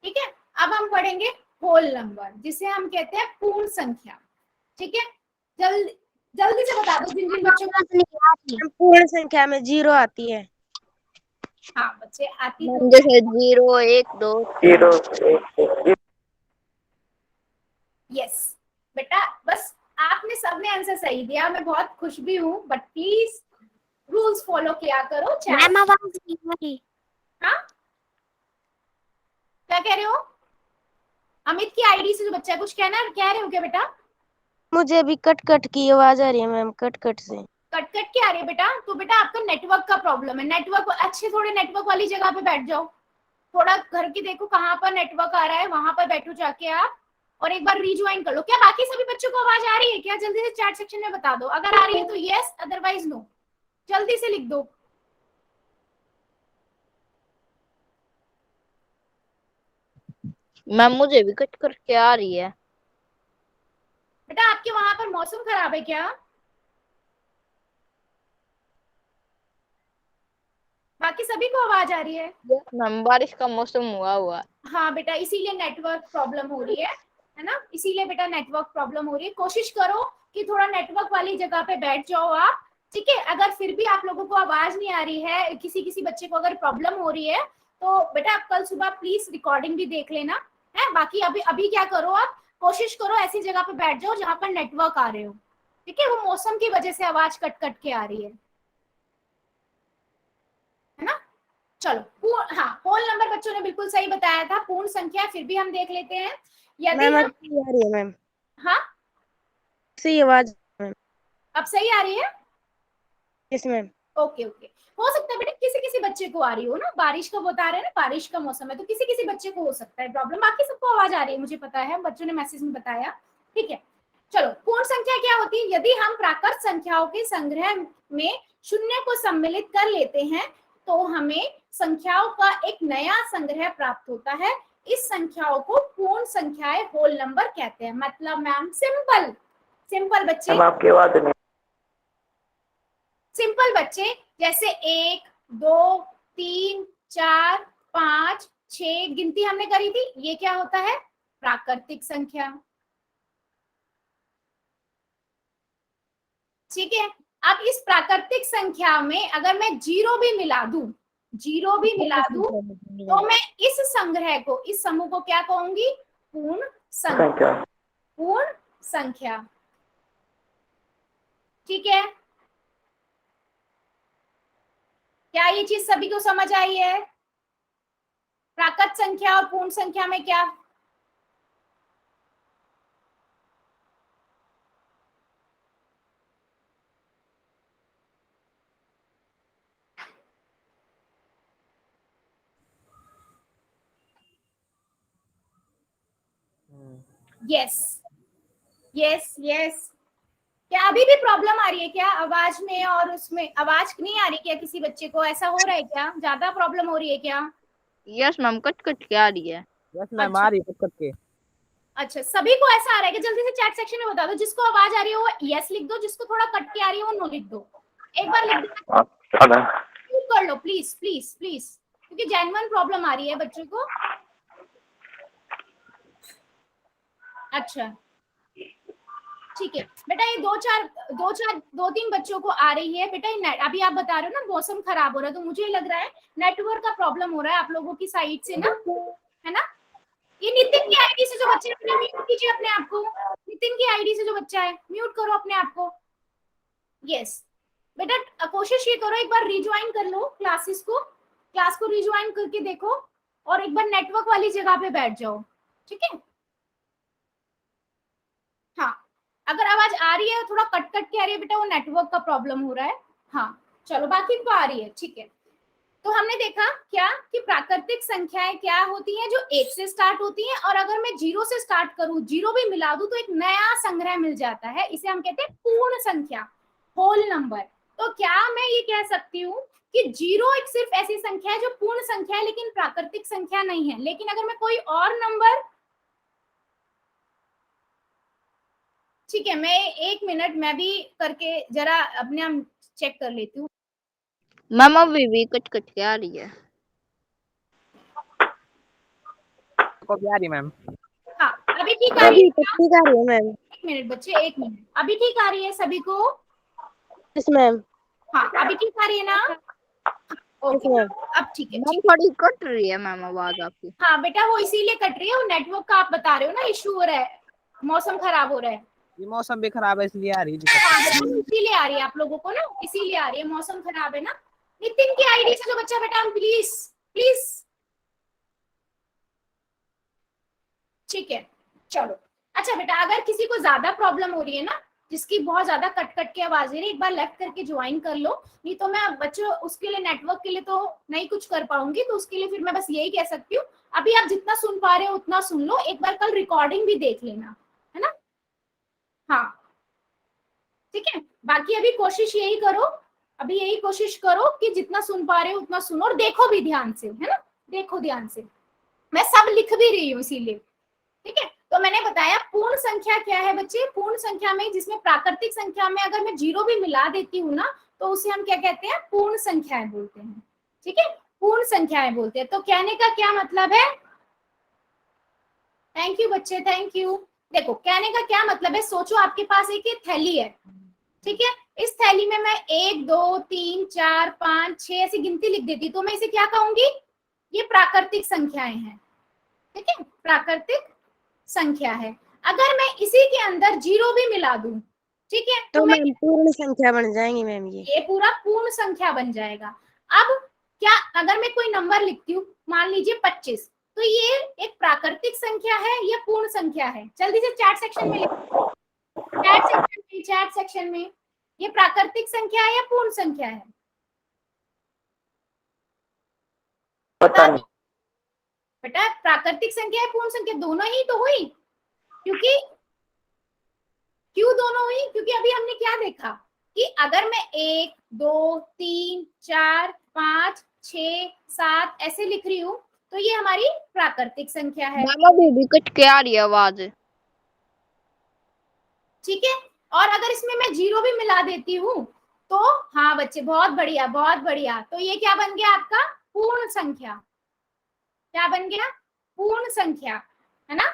ठीक है, अब हम पढ़ेंगे होल नंबर, जिसे हम कहते हैं पूर्ण संख्या। ठीक है, जल्दी से बता दो जिन जिन बच्चों को। पूर्ण संख्या में 0 आती है। हाँ बच्चे आती तो जैसे 0 1 2 यस बेटा, बस आपने सबने आंसर सही दिया, मैं बहुत खुश भी हूँ, बट प्लीज रूल्स फॉलो किया करो। मैम आवाज नहीं आ रही। हाँ क्या कह रहे हो? अमित की आईडी से जो बच्चा है, कुछ कह रहे हो क्या बेटा? मुझे अभी कट कट की आवाज आ रही है मैम, कट कट से। कट कट के आ रही है बेटा? तो बेटा आपका नेटवर्क का प्रॉब्लम है, नेटवर्क अच्छे थोड़े नेटवर्क वाली जगह पे बैठ जाओ, थोड़ा घर की देखो कहाँ पर नेटवर्क आ रहा है, वहां पर बैठो जाके आप, और एक बार रिज्वाइन कर लो। क्या बाकी सभी बच्चों को आवाज आ रही है क्या? जल्दी से चैट सेक्शन में बता दो, अगर आ रही है तो यस, अदरवाइज नो, जल्दी से लिख दो। मैम मुझे भी कट करके आ रही है। बेटा आपके वहां पर मौसम खराब है क्या? बाकी सभी को आवाज आ रही है? मैम बारिश का मौसम हुआ। हाँ बेटा, इसीलिए नेटवर्क प्रॉब्लम हो रही है ना, इसीलिए बेटा नेटवर्क प्रॉब्लम हो रही है। कोशिश करो कि थोड़ा नेटवर्क वाली जगह पे बैठ जाओ आप। ठीक है, अगर फिर भी आप लोगों को आवाज नहीं आ रही है, किसी बच्चे को अगर प्रॉब्लम हो रही है, तो बेटा आप कल सुबह प्लीज रिकॉर्डिंग भी देख लेना है। बाकी अभी अभी क्या करो, आप कोशिश करो ऐसी जगह पे बैठ जाओ जहां पर नेटवर्क आ रहे हो। ठीक है, वो मौसम की वजह से आवाज कट कट के आ रही है ना। चलो हाँ, होल नंबर बच्चों ने बिल्कुल सही बताया था, पूर्ण संख्या। फिर भी हम देख लेते हैं, यदि मैम हम अच्छी आ रही है मैम, हाँ सही आवाज मैम। अब सही आ रही है? Yes ma'am. ओके ओके, हो सकता है बेटा किसी किसी बच्चे को आ रही हो ना, बारिश का बता रहे हैं ना, बारिश का मौसम है तो किसी किसी बच्चे को हो सकता है प्रॉब्लम, बाकी सबको आवाज आ रही है, मुझे पता है, बच्चों ने मैसेज में बताया। ठीक है, चलो पूर्ण संख्या क्या होती है? यदि हम प्राकृत संख्याओं के संग्रह में शून्य को सम्मिलित कर लेते हैं तो हमें संख्याओं का एक नया संग्रह प्राप्त होता है। इस संख्याओं को पूर्ण संख्याएं, होल नंबर कहते हैं। मतलब मैम सिंपल सिंपल बच्चे, आपकी आवाज नहीं। सिंपल बच्चे, जैसे 1 2 3 4 5 6 गिनती हमने करी थी, ये क्या होता है? प्राकृतिक संख्या। ठीक है, अब इस प्राकृतिक संख्या में अगर मैं जीरो भी मिला दूं, तो मैं इस संग्रह को, इस समूह को क्या कहूंगी? पूर्ण संख्या। पूर्ण संख्या। ठीक है, क्या ये चीज सभी को समझ आई है? प्राकृत संख्या और पूर्ण संख्या में क्या? यस यस यस, क्या अभी भी प्रॉब्लम आ रही है क्या आवाज में? और उसमें आवाज नहीं आ रही क्या? किसी बच्चे को ऐसा हो रहा है क्या? ज्यादा प्रॉब्लम हो रही है क्या? यस मैम कट कट के आ रही है। यस मैम अच्छा। आ रही है कट के। अच्छा, सभी को ऐसा आ रहा है कि? जल्दी से चैट सेक्शन में बता दो, जिसको आवाज आ रही है वो यस लिख दो, जिसको थोड़ा कट के आ रही है वो नो लिख दो। एक बार लिख दो, कर लो प्लीज प्लीज प्लीज, क्योंकि जेन्युइन प्रॉब्लम आ रही है बच्चों को। अच्छा ठीक है बेटा, ये दो तीन बच्चों को आ रही है बेटा। अभी आप बता रहे हो ना मौसम खराब हो रहा है, तो मुझे लग रहा है नेटवर्क का प्रॉब्लम हो रहा है आप लोगों की साइड से ना, है ना? ये नितिन की आईडी से जो बच्चे हैं, म्यूट कीजिए अपने आप को। नितिन की आईडी से जो बच्चा है, म्यूट करो अपने आप को। यस बेटा, कोशिश ये करो एक बार रिज्वाइन कर लो क्लासेस को, क्लास को रिज्वाइन करके देखो, और एक बार नेटवर्क वाली जगह पे बैठ जाओ। ठीक है, हाँ अगर आवाज आ रही है थोड़ा कट कट के आ रही है बेटा, वो नेटवर्क का प्रॉब्लम हो रहा है। हाँ चलो, बाकी को आ रही है। ठीक है, तो हमने देखा क्या कि प्राकृतिक संख्याएं क्या होती हैं? जो 1 से स्टार्ट होती हैं, और अगर मैं 0 से स्टार्ट करूं, 0 भी मिला दूं, तो एक नया संग्रह मिल जाता है। इसे हम कहते हैं पूर्ण संख्या, होल नंबर। तो क्या मैं ये कह सकती हूँ कि 0 एक सिर्फ ऐसी संख्या है जो पूर्ण संख्या है लेकिन प्राकृतिक संख्या नहीं है? लेकिन अगर मैं कोई और नंबर, ठीक है, मैं 1 मिनट मैं भी करके जरा अपने आप चेक कर लेती हूँ। मैम अभी भी कट कट के आ रही है। आपको भी आ रही मैम? हाँ अभी ठीक आ रही अभी है? तो ठीक आ रही है मैम। एक मिनट बच्चे, एक मिनट, अभी ठीक आ रही है सभी को? Yes ma'am. हाँ अभी ठीक आ रही है ना? Yes okay ma'am. अब ठीक है, मैम ठीक। थोड़ी कट रही है मैम आवाज आपकी। हाँ बेटा वो इसीलिए कट रही है, वो नेटवर्क का आप बता रहे हो ना इशू हो रहा है, मौसम खराब हो रहा है। ये मौसम भी खराब है इसलिए आ रही है दिक्कत। हाँ बेटा इसीलिए आ रही है आप लोगों को ना, इसीलिए आ रही है, मौसम खराब है ना। नितिन की आईडी से जो बच्चा बेटा प्लीज प्लीज, ठीक है चलो। अच्छा बेटा अगर किसी को ज्यादा प्रॉब्लम हो रही है ना, जिसकी बहुत ज्यादा कट कट के आवाज आ रही है, एक बार लेफ्ट करके ज्वाइन कर लो, नहीं तो मैं बच्चों उसके लिए नेटवर्क के लिए तो नहीं कुछ कर पाऊंगी, तो उसके लिए फिर मैं बस यही कह सकती हूँ अभी आप जितना सुन पा रहे हो उतना सुन लो, एक बार कल रिकॉर्डिंग भी देख लेना, है ना। हाँ ठीक है, बाकी अभी कोशिश यही करो, अभी यही कोशिश करो कि जितना सुन पा रहे हो उतना सुनो, और देखो भी ध्यान से, है ना, देखो ध्यान से, मैं सब लिख भी रही हूँ इसीलिए, ठीक है। तो मैंने बताया पूर्ण संख्या क्या है बच्चे, पूर्ण संख्या में जिसमें प्राकृतिक संख्या में अगर मैं जीरो भी मिला देती हूँ ना, तो उसे हम क्या कहते हैं, पूर्ण संख्याएं बोलते हैं, ठीक है, पूर्ण संख्याएं बोलते हैं। तो कहने का क्या मतलब है, थैंक यू बच्चे, थैंक यू। देखो कहने का क्या मतलब है, सोचो आपके पास एक थैली है, ठीक है, इस थैली में मैं 1 2 3 4 5 6 ऐसी गिनती लिख देती, तो मैं इसे क्या कहूंगी, ये प्राकृतिक संख्याएं हैं, ठीक है, प्राकृतिक संख्या है। अगर मैं इसी के अंदर जीरो भी मिला दूं, ठीक है, तो तो मैं मैम पूर्ण संख्या बन जाएंगी मैम ये पूरा पूर्ण संख्या बन जाएगा। अब क्या अगर मैं कोई नंबर लिखती हूँ, मान लीजिए 25, तो ये एक प्राकृतिक संख्या है या पूर्ण संख्या है, जल्दी से चैट सेक्शन में लिखो, चैट सेक्शन में ये प्राकृतिक संख्या है या पूर्ण संख्या है, पता नहीं। बेटा प्राकृतिक संख्या है पूर्ण संख्या, दोनों ही तो हुई, क्योंकि क्यों दोनों हुई, क्योंकि अभी हमने क्या देखा कि अगर मैं 1 2 3 4 5 6 7 ऐसे लिख रही हूँ, तो ये हमारी प्राकृतिक संख्या है, मैम अभी भी कट के आ रही है आवाज। ठीक है। और अगर इसमें मैं जीरो भी मिला देती हूँ, तो हाँ बच्चे बहुत बढ़िया बहुत बढ़िया, तो ये क्या बन गया आपका, पूर्ण संख्या, क्या बन गया, पूर्ण संख्या, है ना।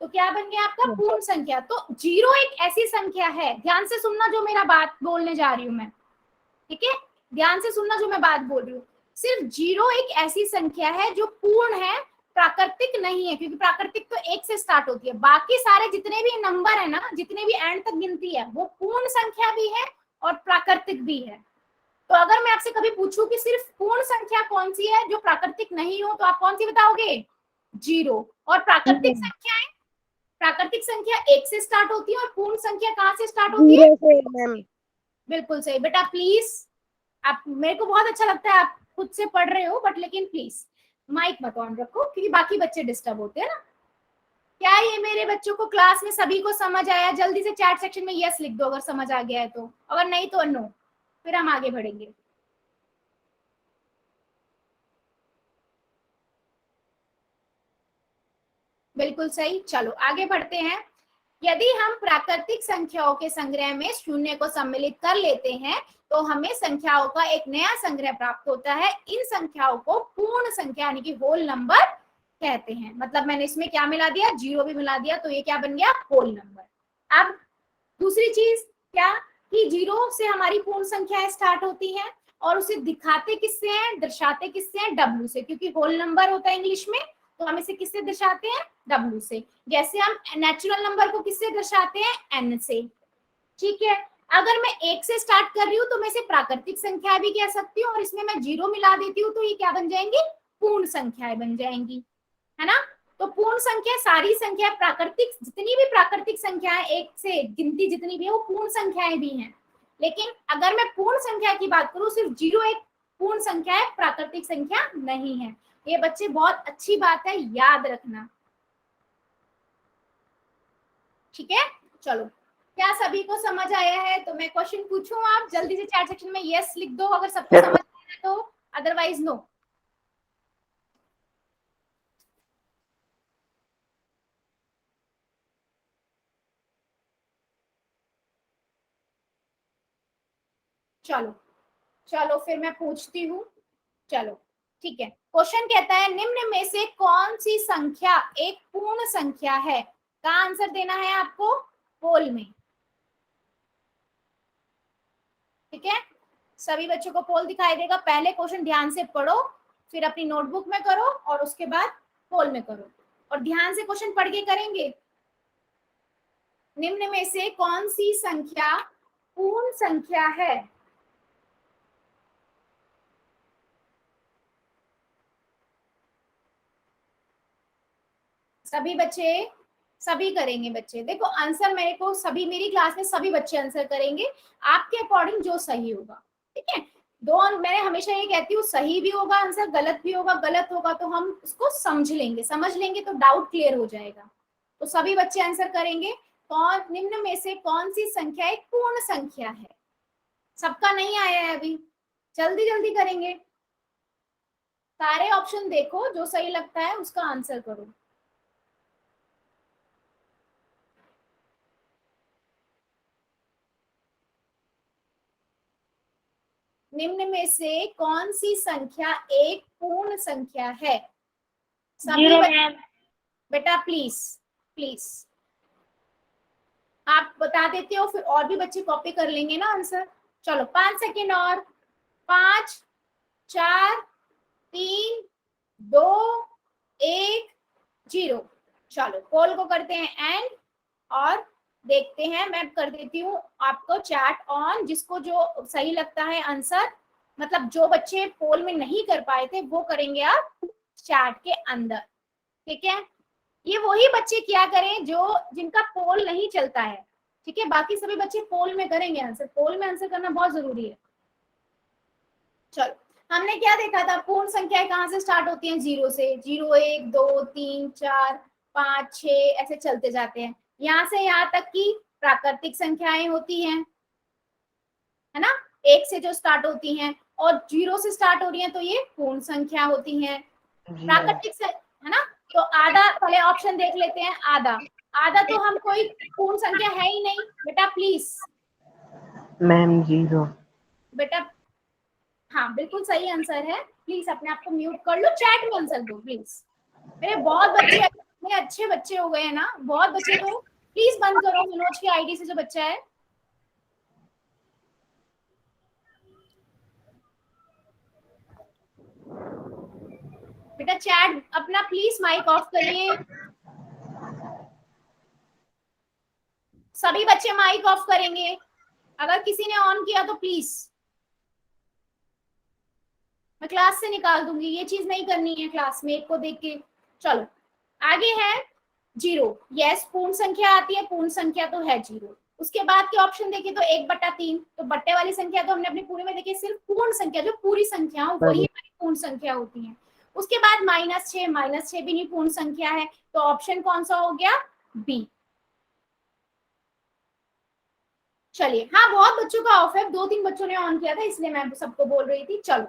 तो क्या बन गया आपका पूर्ण संख्या। तो जीरो एक ऐसी संख्या है, ध्यान से सुनना जो मेरा बात बोलने जा रही हूँ मैं, ठीक है, ध्यान से सुनना जो मैं बात बोल रही हूँ, सिर्फ जीरो एक ऐसी संख्या है जो पूर्ण है, प्राकृतिक नहीं है, क्योंकि प्राकृतिक तो एक से स्टार्ट होती है, बाकी सारे जितने भी नंबर है ना, जितने भी एंड तक गिनती है, वो पूर्ण संख्या भी है और प्राकृतिक भी है। तो अगर मैं आपसे कभी पूछूं कि सिर्फ पूर्ण संख्या कौन सी है जो प्राकृतिक नहीं हो, तो आप कौन सी बताओगे, जीरो। और प्राकृतिक संख्याएं, प्राकृतिक संख्या एक से स्टार्ट होती है और पूर्ण संख्या कहाँ से स्टार्ट होती है, जीरो से मैम। बिल्कुल सही बेटा। प्लीज आप, मेरे को बहुत अच्छा लगता है आप खुद से पढ़ रहे हो, बट लेकिन प्लीज माइक मत ऑन रखो, क्योंकि बाकी बच्चे डिस्टर्ब होते हैं ना। क्या ये मेरे बच्चों को क्लास में सभी को समझ आया, जल्दी से चैट सेक्शन में यस लिख दो अगर समझ आ गया है तो, अगर नहीं तो नो, फिर हम आगे बढ़ेंगे। बिल्कुल सही, चलो आगे बढ़ते हैं। यदि हम प्राकृतिक संख्याओं के संग्रह में शून्य को सम्मिलित कर लेते हैं, तो हमें संख्याओं का एक नया संग्रह प्राप्त होता है। इन संख्याओं को पूर्ण संख्या यानी कि होल नंबर कहते हैं। मतलब मैंने इसमें क्या मिला दिया, जीरो भी मिला दिया, तो ये क्या बन गया, होल नंबर। अब दूसरी चीज क्या, कि जीरो से हमारी पूर्ण संख्याएं स्टार्ट होती हैं, और उसे दिखाते किससे हैं, दर्शाते किससे हैं, डब्ल्यू से, क्योंकि होल नंबर होता है इंग्लिश में, तो हम इसे किससे दर्शाते हैं, डब्ल्यू से। जैसे हम नेचुरल नंबर को किससे दर्शाते हैं, एन से, ठीक है। अगर मैं एक से स्टार्ट कर रही हूँ तो मैं इसे प्राकृतिक संख्या भी कह सकती हूँ, और इसमें मैं जीरो मिला देती हूँ तो ये क्या बन जाएंगी, पूर्ण संख्याएं बन जाएंगी, है ना। तो पूर्ण संख्या सारी संख्या, प्राकृतिक जितनी भी प्राकृतिक संख्याएं एक से गिनती जितनी भी है वो पूर्ण संख्याएं भी हैं। लेकिन अगर मैं पूर्ण संख्या की बात करूं, सिर्फ जीरो एक पूर्ण संख्या है, प्राकृतिक संख्या नहीं है। ये बच्चे बहुत अच्छी बात है, याद रखना, ठीक है। चलो क्या सभी को समझ आया है, तो मैं क्वेश्चन पूछूं, आप जल्दी से चैट सेक्शन में यस लिख दो अगर सबको समझ आया है, तो अदरवाइज नो। चलो चलो फिर मैं पूछती हूँ, चलो ठीक है, क्वेश्चन कहता है निम्न में से कौन सी संख्या एक पूर्ण संख्या है? का आंसर देना है आपको पोल में। ठीक है, सभी बच्चों को पोल दिखाई देगा। पहले क्वेश्चन ध्यान से पढ़ो, फिर अपनी नोटबुक में करो और उसके बाद पोल में करो, और ध्यान से क्वेश्चन पढ़ के करेंगे। निम्न में से कौन सी संख्या पूर्ण संख्या है? सभी बच्चे, सभी करेंगे बच्चे। देखो आंसर मेरे को सभी, मेरी क्लास में सभी बच्चे आंसर करेंगे आपके अकॉर्डिंग जो सही होगा। ठीक है, मैंने हमेशा ये कहती हूँ सही भी होगा आंसर, गलत भी होगा। गलत होगा तो हम उसको समझ लेंगे तो डाउट क्लियर हो जाएगा। तो सभी बच्चे आंसर करेंगे। कौन निम्न में से कौन सी संख्या एक पूर्ण संख्या है? सबका नहीं आया है अभी, जल्दी जल्दी करेंगे। सारे ऑप्शन देखो, जो सही लगता है उसका आंसर करो। निम्न में से कौन सी संख्या एक पूर्ण संख्या है? सभी बेटा प्लीज प्लीज आप बता देते हो, फिर और भी बच्चे कॉपी कर लेंगे ना आंसर। चलो 5 सेकेंड और। 5 4 3 2 1 0। चलो पोल को करते हैं एंड, और देखते हैं। मैं कर देती हूँ आपको चैट ऑन, जिसको जो सही लगता है आंसर, मतलब जो बच्चे पोल में नहीं कर पाए थे वो करेंगे आप चैट के अंदर। ठीक है, ये वही बच्चे किया करें जो जिनका पोल नहीं चलता है। ठीक है, बाकी सभी बच्चे पोल में करेंगे आंसर। पोल में आंसर करना बहुत जरूरी है। चलो, हमने क्या देखा था? पूर्ण संख्याएं कहाँ से स्टार्ट होती हैं? 0 से। 0 1 2 3 4 5 6 ऐसे चलते जाते हैं। यहाँ से यहाँ तक की प्राकृतिक संख्याएं होती हैं, है ना, 1 से जो स्टार्ट होती हैं, और 0 से स्टार्ट हो रही हैं तो ये पूर्ण संख्या होती हैं। प्राकृतिक से, है ना। तो आधा पहले ऑप्शन देख लेते हैं। आधा, आधा तो हम कोई पूर्ण संख्या है ही नहीं बेटा, प्लीज मैम 0। बेटा। हाँ बिल्कुल सही आंसर है। प्लीज अपने आप को म्यूट कर लो, चैट में आंसर दो प्लीज। मेरे बहुत बच्चे, इतने अच्छे बच्चे हो गए हैं ना, बहुत बच्चे। तो प्लीज बंद करो मनोज की आईडी से जो बच्चा है। बेटा चैट अपना प्लीज माइक ऑफ करिए। सभी बच्चे माइक ऑफ करेंगे, अगर किसी ने ऑन किया तो प्लीज मैं क्लास से निकाल दूंगी। ये चीज नहीं करनी है क्लास में एक को देख के। चलो आगे है 0। यस, पूर्ण संख्या आती है, पूर्ण संख्या तो है 0। उसके बाद के ऑप्शन देखें तो 1/3। तो बट्टे वाली संख्या तो हमने अपने पूरे में देखी, सिर्फ पूर्ण संख्या जो पूरी संख्या हो वही हमारी पूर्ण संख्या होती है। उसके बाद -6, -6 भी नहीं पूर्ण संख्या है। तो ऑप्शन कौन सा हो गया? बी। चलिए, हाँ बहुत बच्चों का ऑफ है, 2-3 बच्चों ने ऑन किया था इसलिए मैं सबको बोल रही थी। चलो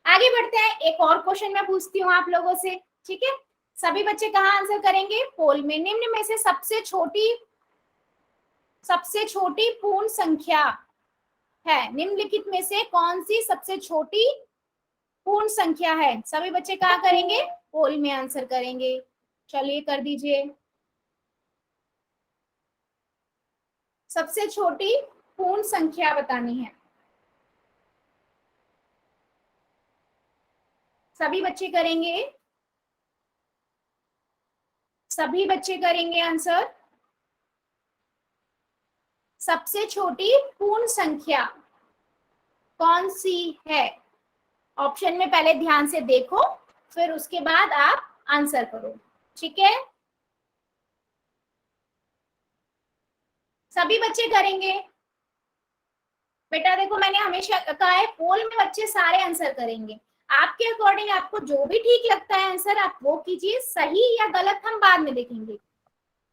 आगे बढ़ते हैं। एक और क्वेश्चन मैं पूछती हूँ आप लोगों से। ठीक है, सभी बच्चे कहाँ आंसर करेंगे? पोल में। निम्न में से सबसे छोटी पूर्ण संख्या है? निम्नलिखित में से कौन सी सबसे छोटी पूर्ण संख्या है? सभी बच्चे कहाँ करेंगे? पोल में आंसर करेंगे। चलिए कर दीजिए। सबसे छोटी पूर्ण संख्या बतानी है। सभी बच्चे करेंगे, सभी बच्चे करेंगे आंसर। सबसे छोटी पूर्ण संख्या कौन सी है? ऑप्शन में पहले ध्यान से देखो, फिर उसके बाद आप आंसर करो। ठीक है, सभी बच्चे करेंगे। बेटा देखो मैंने हमेशा कहा है पोल में बच्चे सारे आंसर करेंगे। आपके अकॉर्डिंग आपको जो भी ठीक लगता है आंसर आप वो कीजिए। सही या गलत हम बाद में देखेंगे।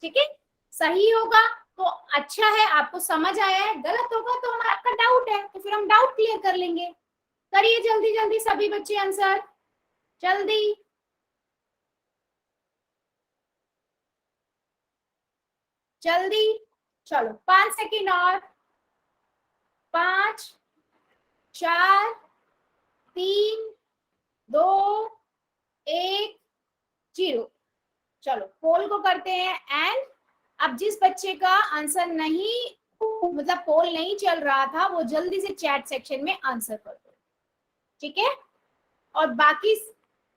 ठीक है, सही होगा तो अच्छा है, आपको समझ आया है। गलत होगा तो हमारा आपका डाउट है, तो फिर हम डाउट क्लियर कर लेंगे। करिए जल्दी जल्दी सभी बच्चे आंसर, जल्दी। जल्दी चलो 5 सेकेंड और। 5 4 3 2 1 0। चलो पोल को करते हैं एंड अब जिस बच्चे का आंसर नहीं मतलब पोल नहीं चल रहा था वो जल्दी से चैट सेक्शन में आंसर कर दो, ठीक है। और बाकी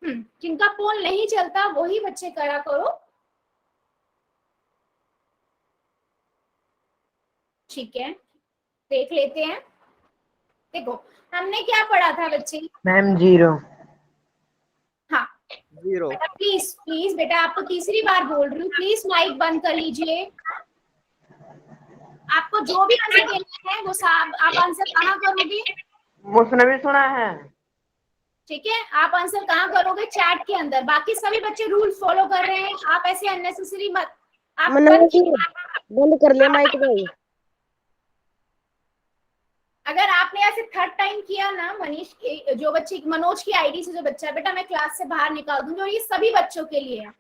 जिनका पोल नहीं चलता वही बच्चे करा करो, ठीक है। देख लेते हैं। देखो हमने क्या पढ़ा था बच्चे? मैम 0। हाँ 0। बेटा प्लीज प्लीज बेटा, आपको तीसरी बार बोल रही हूँ, प्लीज माइक बंद कर लीजिए। आपको जो भी आंसर देना है वो आप आंसर कहाँ करोगे? उसने भी सुना है। ठीक है, आप आंसर कहाँ करोगे? चैट के अंदर। बाकी सभी बच्चे रूल फॉलो कर रहे हैं, आप ऐसे अननेसेसरी मत। आप बंद कर ले माइक भाई। अगर आपने ऐसे थर्ड टाइम किया ना मनीष, जो बच्चे मनोज की आईडी से जो बच्चा है, बेटा मैं क्लास से बाहर निकाल दूंगी। और ये सभी बच्चों के लिए है,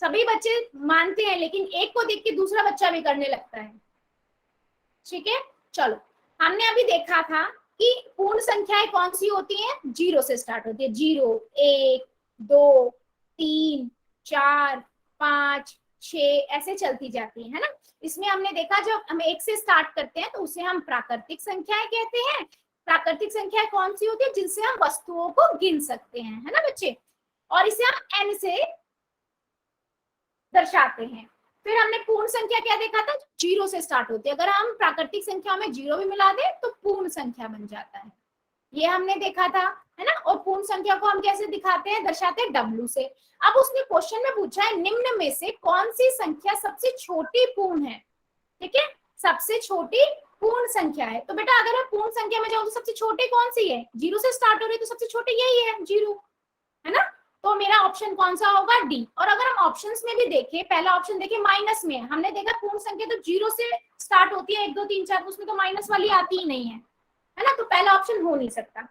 सभी बच्चे मानते हैं लेकिन एक को देख के दूसरा बच्चा भी करने लगता है, ठीक है। चलो हमने अभी देखा था कि पूर्ण संख्याएं कौन सी होती हैं? 0 से स्टार्ट होती है। 0 1 2 3 4 5 6 ऐसे चलती जाती है ना। इसमें हमने देखा जब हम 1 से स्टार्ट करते हैं तो उसे हम प्राकृतिक संख्याएं कहते हैं। प्राकृतिक संख्याएं कौन सी होती है? जिनसे हम वस्तुओं को गिन सकते हैं, है ना बच्चे। और इसे हम n से दर्शाते हैं। फिर हमने पूर्ण संख्या क्या देखा था? 0 से स्टार्ट होती है। अगर हम प्राकृतिक संख्या में 0 भी मिला दें तो पूर्ण संख्या बन जाता है, ये हमने देखा था, है ना। और पूर्ण संख्या को हम कैसे दिखाते हैं? दर्शाते हैं W से। अब उसने क्वेश्चन में पूछा है निम्न में से कौन सी संख्या सबसे छोटी पूर्ण है, ठीक है। सबसे छोटी पूर्ण संख्या है। तो बेटा अगर मैं पूर्ण संख्या में जाऊं तो सबसे छोटी कौन सी है? 0 से स्टार्ट हो रही है तो सबसे छोटी यही है 0, है ना। तो मेरा ऑप्शन कौन सा होगा? डी। और अगर हम ऑप्शंस में भी देखें, पहला ऑप्शन देखिए माइनस में, हमने देखा पूर्ण संख्या तो 0 से स्टार्ट होती है 1 2 3 4, उसमें तो माइनस वाली आती ही नहीं है ना। तो पहला ऑप्शन हो नहीं सकता।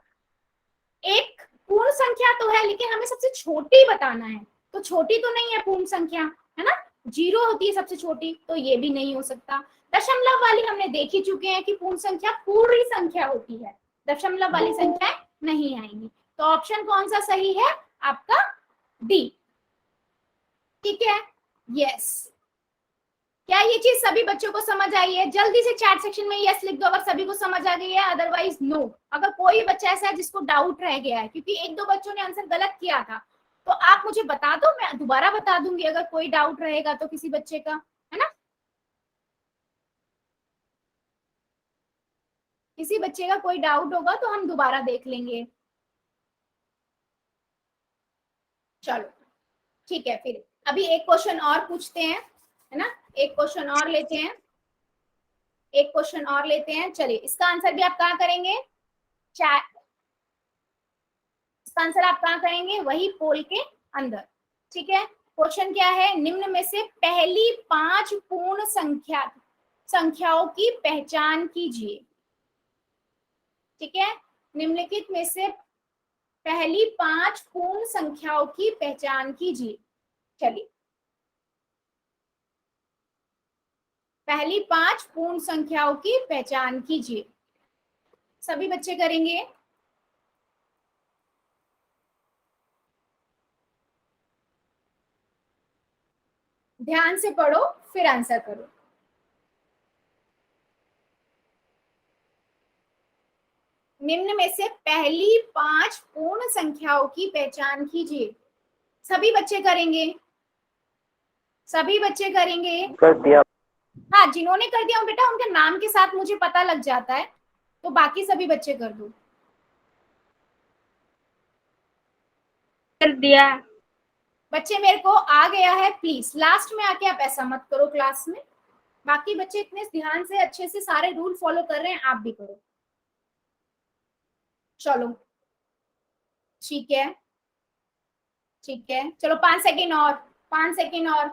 एक पूर्ण संख्या तो है लेकिन हमें सबसे छोटी बताना है, तो छोटी तो नहीं है पूर्ण संख्या, है ना। 0 होती है सबसे छोटी, तो ये भी नहीं हो सकता। दशमलव वाली हमने देख ही चुके हैं कि पूर्ण संख्या पूरी संख्या होती है, दशमलव वाली संख्याएं नहीं आएंगी। तो ऑप्शन कौन सा सही है आपका? डी, ठीक है। यस, क्या ये चीज सभी बच्चों को समझ आई है? जल्दी से चैट सेक्शन में यस लिख दो अगर सभी को समझ आ गई है, अदरवाइज नो। अगर कोई बच्चा ऐसा है जिसको डाउट रह गया है, क्योंकि 1 2 बच्चों ने आंसर गलत किया था, तो आप मुझे बता दो, मैं दोबारा बता दूंगी अगर कोई डाउट रहेगा तो किसी बच्चे का, है ना। किसी बच्चे का कोई डाउट होगा तो हम दोबारा देख लेंगे। चलो ठीक है, फिर अभी एक क्वेश्चन और पूछते हैं, है ना। एक क्वेश्चन और लेते हैं, एक क्वेश्चन और लेते हैं। चलिए इसका आंसर भी आप कहाँ करेंगे? इसका आंसर आप कहाँ करेंगे? वही पोल के अंदर, ठीक है। क्वेश्चन क्या है? निम्न में से पहली 5 पूर्ण संख्याओं की पहचान कीजिए, ठीक है। निम्नलिखित में से पहली 5 पूर्ण संख्याओं की पहचान कीजिए। चलिए पहली 5 पूर्ण संख्याओं की पहचान कीजिए, सभी बच्चे करेंगे। ध्यान से पढ़ो फिर आंसर करो। निम्न में से पहली 5 पूर्ण संख्याओं की पहचान कीजिए, सभी बच्चे करेंगे, सभी बच्चे करेंगे। कर दिया। हाँ जिन्होंने कर दिया बेटा उनके नाम के साथ मुझे पता लग जाता है, तो बाकी सभी बच्चे कर दो। कर दिया। बच्चे मेरे को आ गया है, प्लीज लास्ट में आके आप ऐसा मत करो क्लास में। बाकी बच्चे इतने ध्यान से अच्छे से सारे रूल फॉलो कर रहे हैं, आप भी करो। चलो ठीक है, ठीक है। चलो 5 सेकेंड और, 5 सेकेंड और।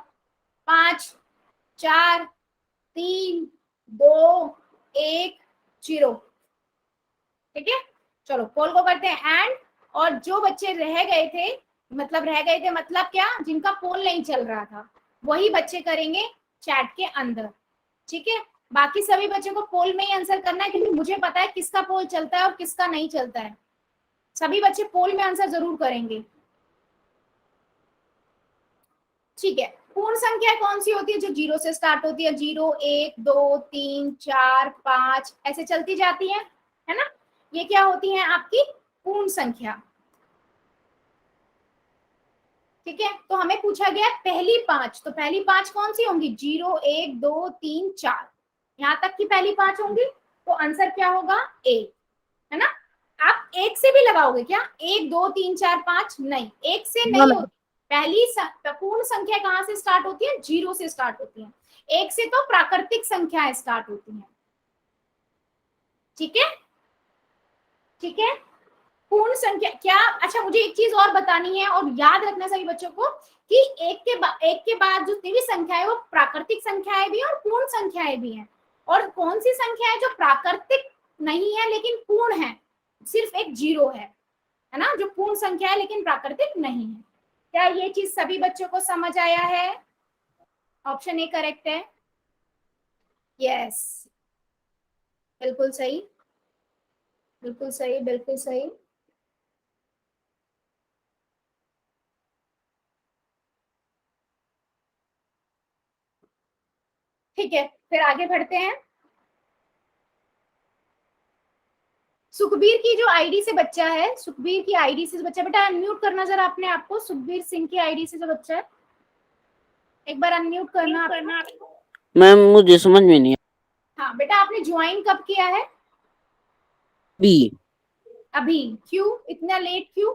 5 4 3 2 1 0, ठीक है। चलो पोल को करते हैं एंड। और जो बच्चे रह गए थे मतलब क्या, जिनका पोल नहीं चल रहा था वही बच्चे करेंगे चैट के अंदर, ठीक है। बाकी सभी बच्चों को पोल में ही आंसर करना है, क्योंकि मुझे पता है किसका पोल चलता है और किसका नहीं चलता है, सभी बच्चे पोल में आंसर जरूर करेंगे। ठीक है, पूर्ण संख्या कौन सी होती है? जो 0 से स्टार्ट होती है, 0, 1, 2, 3, 4, 5 ऐसे चलती जाती है ना? ये क्या होती है आपकी पूर्ण संख्या। ठीक है, तो हमें पूछा गया पहली 5, तो पहली 5 कौन सी होंगी? 0, 1, 2, 3, 4, यहाँ तक की पहली 5 होंगी, तो आंसर क्या होगा? 1, है ना? आप 1 से भी लगाओगे क्या? 1, 2, 3, 4, 5 नहीं, 1 से नहीं होती। पहली पूर्ण संख्या कहाँ से स्टार्ट होती है? 0 से स्टार्ट होती है। 1 से तो प्राकृतिक संख्या स्टार्ट होती है। ठीक है, ठीक है। पूर्ण संख्या क्या? अच्छा, मुझे एक चीज और बतानी है और याद रखना सभी बच्चों को कि एक के बाद जो भी संख्या है वो प्राकृतिक संख्याएं भी हैं और पूर्ण संख्याएं भी हैं। और कौन सी संख्या है जो प्राकृतिक नहीं है लेकिन पूर्ण है? सिर्फ एक 0 है ना, जो पूर्ण संख्या है लेकिन प्राकृतिक नहीं है। क्या ये चीज सभी बच्चों को समझ आया है? ऑप्शन ए करेक्ट है। यस, बिल्कुल सही, बिल्कुल सही, बिल्कुल सही। ठीक है, फिर आगे बढ़ते हैं। सुखबीर की जो आईडी से बच्चा है, सुखबीर की आईडी से बच्चा, बेटा अनम्यूट करना जरा अपने आप को। सुखबीर सिंह की आईडी से जो बच्चा है, एक बार अनम्यूट करना आपको। मैम मुझे समझ में नहीं। हाँ बेटा, आपने ज्वाइन कब किया है? बी अभी। क्यों इतना लेट? क्यों?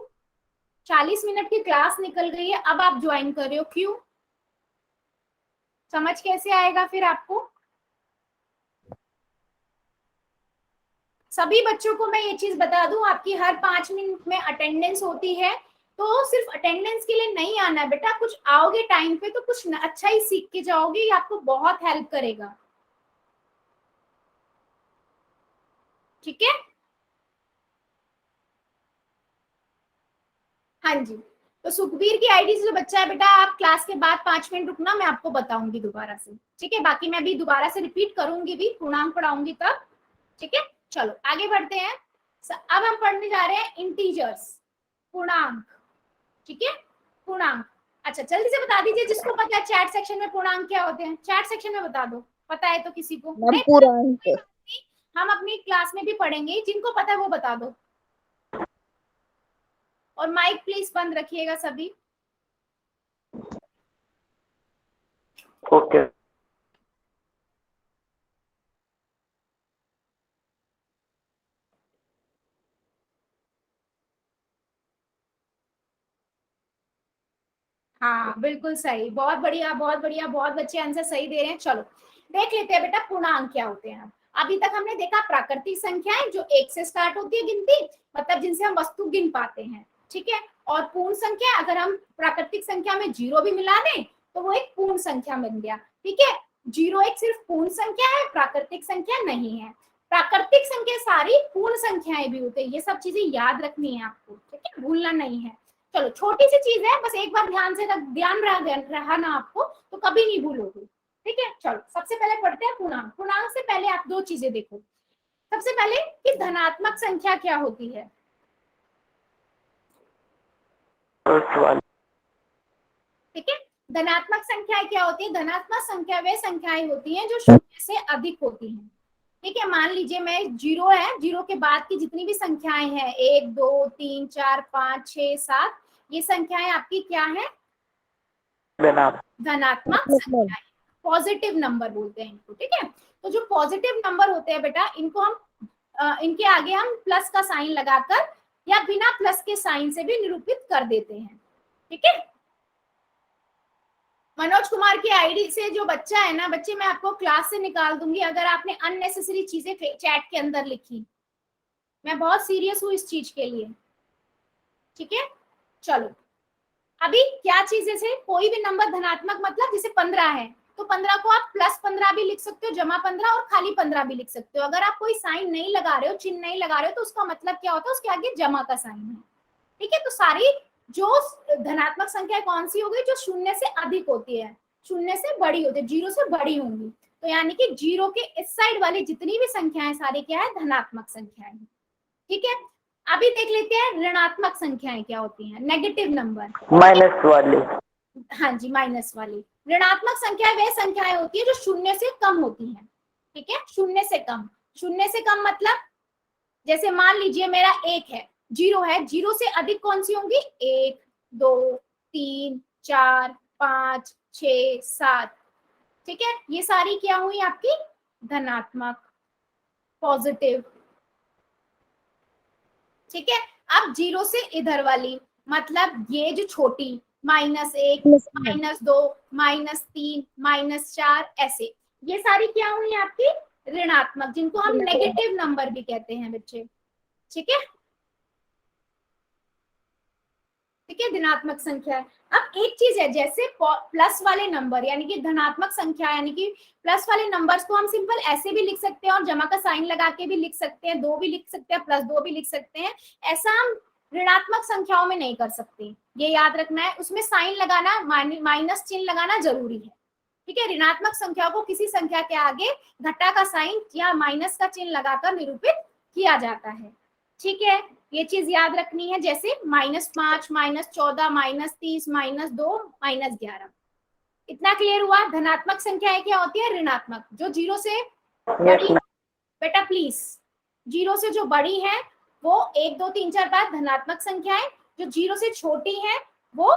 40 मिनट की क्लास निकल गई है, अब आप ज्वाइन कर रहे हो, क्यों? समझ कैसे आएगा फिर आपको? सभी बच्चों को मैं ये चीज बता दूं, आपकी हर 5 मिनट में अटेंडेंस होती है, तो सिर्फ अटेंडेंस के लिए नहीं आना है बेटा, कुछ आओगे टाइम पे तो कुछ अच्छा ही सीख के जाओगे, ये आपको बहुत हेल्प करेगा। ठीक है, हाँ जी। तो सुखबीर की आईडी से जो बच्चा है बेटा, आप क्लास के बाद 5 मिनट रुकना, मैं आपको बताऊंगी दोबारा से। ठीक है, बाकी मैं भी दोबारा से रिपीट करूंगी भी, पूर्णांक पढ़ाऊंगी तब। ठीक है, चलो आगे बढ़ते हैं। अब हम पढ़ने जा रहे हैं इंटीजर्स, पूर्णांक। ठीक है, पूर्णांक। अच्छा, जल्दी से बता दीजिए जिसको पता है चैट सेक्शन में पूर्णांक क्या होते हैं, चैट सेक्शन में बता दो। पता है तो किसी को नहीं, पूर्णांक हम अपनी क्लास में भी पढ़ेंगे, जिनको पता है वो बता दो। और माइक प्लीज बंद रखिएगा सभी। ओके। हाँ बिल्कुल सही, बहुत बढ़िया, बहुत बढ़िया, बहुत बच्चे आंसर सही दे रहे हैं। चलो देख लेते हैं बेटा पूर्णांक क्या होते हैं। अभी तक हमने देखा प्राकृतिक संख्याएं जो 1 से स्टार्ट होती है गिनती, मतलब जिनसे हम वस्तु गिन पाते हैं। ठीक है, और पूर्ण संख्या, अगर हम प्राकृतिक संख्या में 0 भी मिला दें तो वो एक पूर्ण संख्या बन गया। ठीक है, 0 एक सिर्फ पूर्ण संख्या है, प्राकृतिक संख्या नहीं है। प्राकृतिक संख्या सारी पूर्ण संख्याएं भी होते हैं, ये सब चीजें याद रखनी है आपको। ठीक है, भूलना नहीं है। चलो छोटी सी चीज है, बस एक बार ध्यान रहा ना आपको तो कभी नहीं भूलोगे। ठीक है, चलो सबसे पहले पढ़ते हैं पूर्णांक। पूर्णांक से पहले आप 2 चीजें देखो। सबसे पहले कि धनात्मक संख्या क्या होती है। ठीक है, धनात्मक संख्या क्या होती है? धनात्मक संख्या वे संख्याएं होती हैं जो 0 से अधिक होती हैं। ठीक है, मान लीजिए मैं 0 है, 0 के बाद की जितनी भी संख्याएं हैं 1, 2, 3, 4, 5, 6, 7, ये संख्याएं आपकी क्या है? धनात्मक संख्याएं, पॉजिटिव नंबर बोलते हैं इनको। ठीक है, तो जो पॉजिटिव नंबर होते हैं बेटा, इनको हम इनके आगे हम प्लस का साइन लगाकर या बिना प्लस के साइन से भी निरूपित कर देते हैं। ठीक है, मनोज कुमार की आईडी से जो बच्चा है ना, बच्चे मैं आपको क्लास से निकाल दूंगी अगर आपने अननेसेसरी चीजें चैट के अंदर लिखी। मैं बहुत सीरियस हूँ इस चीज के लिए। ठीक है, चलो अभी क्या चीज, जैसे कोई भी नंबर धनात्मक, मतलब जैसे 15 है तो 15 को आप +15 भी लिख सकते हो, -15 और खाली 15 भी लिख सकते हो। अगर आप कोई साइन नहीं लगा रहे हो, चिन्ह नहीं लगा रहे हो, तो उसका मतलब क्या होता है? उसके आगे जमा का साइन है। ठीक है, तो सारी जो धनात्मक संख्या कौन सी होगी? जो 0 से अधिक होती है, 0 से बड़ी होती है, 0 से बड़ी होंगी। तो यानी कि 0 के इस साइड वाली जितनी भी संख्याएं सारी क्या है? धनात्मक संख्याएं। ठीक है, अभी देख लेते हैं ऋणात्मक संख्याएं क्या होती हैं, नेगेटिव नंबर। माइनस वाली। हाँ जी, माइनस वाली। ऋणात्मक संख्याएं वे संख्याएं होती है जो शून्य से कम होती हैं। ठीक है, शून्य से कम। शून्य से कम मतलब जैसे मान लीजिए मेरा 1 है, 0 है, 0 से अधिक कौन सी होंगी? 1, 2, 3, 4, 5, 6, 7। ठीक है, ये सारी क्या हुई आपकी? धनात्मक, पॉजिटिव। ठीक है, अब 0 से इधर वाली मतलब ये जो छोटी, -1, -2, -3, -4, ऐसे ये सारी क्या हुई आपकी? ऋणात्मक, जिनको हम नेगेटिव नंबर भी कहते हैं बच्चे। ठीक है, ठीक है, धनात्मक संख्या है। अब एक चीज है, जैसे प्लस वाले नंबर यानी कि धनात्मक संख्या यानी कि प्लस वाले नंबर्स को हम सिंपल ऐसे भी लिख सकते हैं और जमा का साइन लगा के भी लिख सकते हैं, 2 भी लिख सकते हैं, +2 भी लिख सकते हैं। ऐसा हम ऋणात्मक संख्याओं में नहीं कर सकते, ये याद रखना है। उसमें साइन लगाना, माइनस चिन्ह लगाना जरूरी है। ठीक है, ऋणात्मक संख्या को किसी संख्या के आगे घटा का साइन या माइनस का चिन्ह लगाकर निरूपित किया जाता है। ठीक है, ये चीज याद रखनी है। जैसे -5, -14, -30, -2, -11। इतना क्लियर हुआ? धनात्मक संख्याएं क्या होती है? ऋणात्मक। जो 0 से बड़ी, बेटा प्लीज, 0 से जो बड़ी है वो 1, 2, 3, 4, 5 धनात्मक संख्याएं। जो 0 से छोटी है वो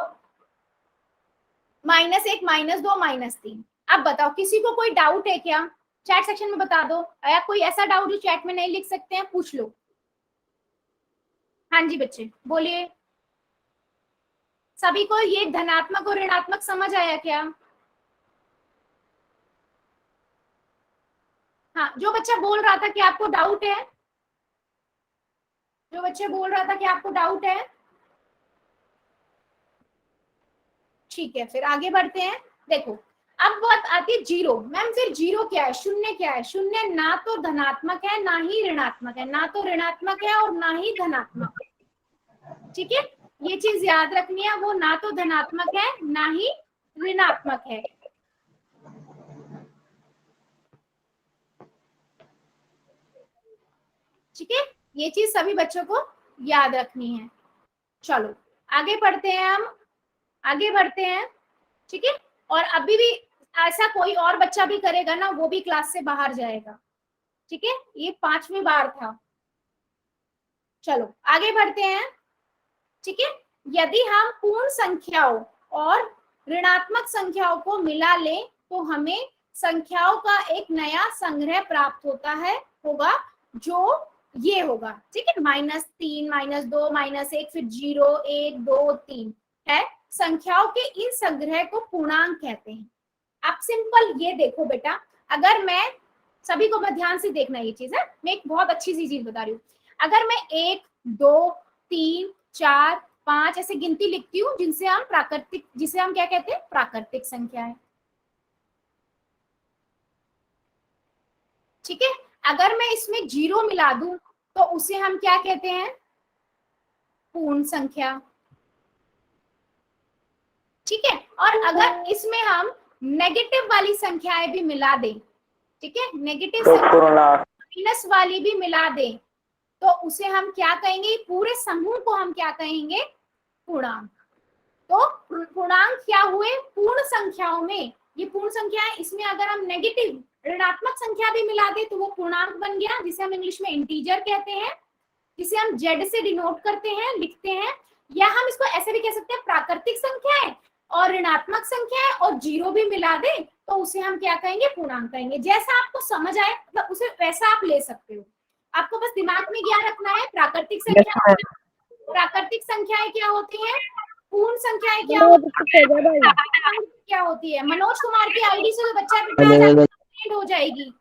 -1, -2, -3। अब बताओ, किसी को कोई डाउट है क्या? चैट सेक्शन में बता दो। या कोई ऐसा डाउट जो चैट में नहीं लिख सकते हैं, पूछ लो। हाँ जी बच्चे बोलिए, सभी को ये धनात्मक और ऋणात्मक समझ आया क्या? हाँ, जो बच्चा बोल रहा था कि आपको डाउट है, जो बच्चे बोल रहा था कि आपको डाउट है, ठीक है, फिर आगे बढ़ते हैं। देखो, अब बात आती है 0। मैम फिर 0 क्या है? शून्य क्या है? शून्य ना तो धनात्मक है ना ही ऋणात्मक है, ना तो ऋणात्मक है और ना ही धनात्मक है। ठीक है, ये चीज याद रखनी है, वो ना तो धनात्मक है ना ही ऋणात्मक है। ठीक है, ये चीज सभी बच्चों को याद रखनी है। चलो आगे बढ़ते हैं, हम आगे बढ़ते हैं। ठीक है, और अभी भी ऐसा कोई और बच्चा भी करेगा ना, वो भी क्लास से बाहर जाएगा। ठीक है, ये 5वीं बार था। चलो आगे बढ़ते हैं। ठीक है, यदि हम पूर्ण संख्याओं और ऋणात्मक संख्याओं को मिला लें तो हमें संख्याओं का एक नया संग्रह प्राप्त होगा जो ये होगा। ठीक है, -3, -2, -1, फिर 0, 1, 2, 3 है। संख्याओं के इन संग्रह को पूर्णांक कहते हैं। आप सिंपल ये देखो बेटा, अगर मैं सभी को ध्यान से देखना, ये चीज है, मैं एक बहुत अच्छी सी चीज बता रही हूँ। अगर मैं 1, 2, 3, 4, 5 ऐसे गिनती लिखती हूँ जिसे हम क्या कहते हैं? प्राकृतिक संख्या है। ठीक है, अगर मैं इसमें 0 मिला दूं तो उसे हम क्या कहते हैं? पूर्ण संख्या। ठीक है, और अगर इसमें हम नेगेटिव वाली संख्याएं भी मिला दें, ठीक है, नेगेटिव माइनस वाली भी मिला दें, तो उसे हम क्या कहेंगे? पूरे समूह को हम क्या कहेंगे? पूर्णांक। तो पूर्णांक क्या हुए? पूर्ण संख्याओं में। ये पूर्ण संख्या है, इसमें अगर हम नेगेटिव ऋणात्मक संख्या भी मिला दे तो वो पूर्णांक बन गया, जिसे हम इंग्लिश में इंटीजर कहते हैं, जिसे हम जेड से डिनोट करते हैं, लिखते हैं। या हम इसको ऐसे भी कह सकते हैं, प्राकृतिक संख्या है और ऋणात्मक संख्या है और 0 भी मिला दे तो उसे हम क्या कहेंगे? पूर्णांक कहेंगे। जैसा आपको समझ आए मतलब उसे वैसा आप ले सकते हो। आपको बस दिमाग में क्या रखना है? प्राकृतिक संख्याएं क्या होती हैं? पूर्ण संख्याएं क्या होती है? मनोज कुमार की आईडी से तो बच्चा हो जाएगी।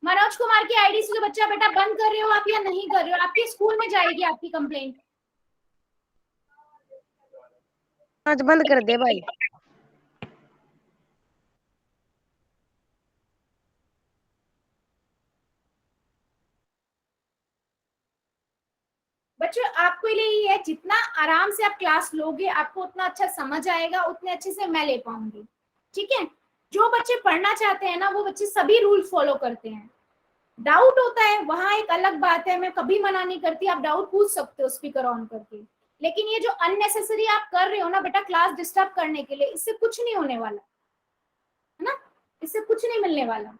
मनोज कुमार की आईडी से जो बच्चा बेटा बंद कर रहे हो आप या नहीं कर रहे हो, आपके स्कूल में जाएगी आपकी कंप्लेंट। आज बंद कर दे भाई। बच्चों आपको लिए ही है, जितना आराम से आप क्लास लोगे आपको उतना अच्छा समझ आएगा, उतने अच्छे से मैं ले पाऊंगी। ठीक है, जो बच्चे पढ़ना चाहते हैं ना वो बच्चे सभी रूल फॉलो करते हैं। डाउट होता है वहां एक अलग बात है, मैं कभी मना नहीं करती, आप डाउट पूछ सकते हो स्पीकर ऑन करके, लेकिन ये जो अननेसेसरी आप कर रहे हो ना बेटा क्लास डिस्टर्ब करने के लिए, इससे कुछ नहीं होने वाला है ना, इससे कुछ नहीं मिलने वाला।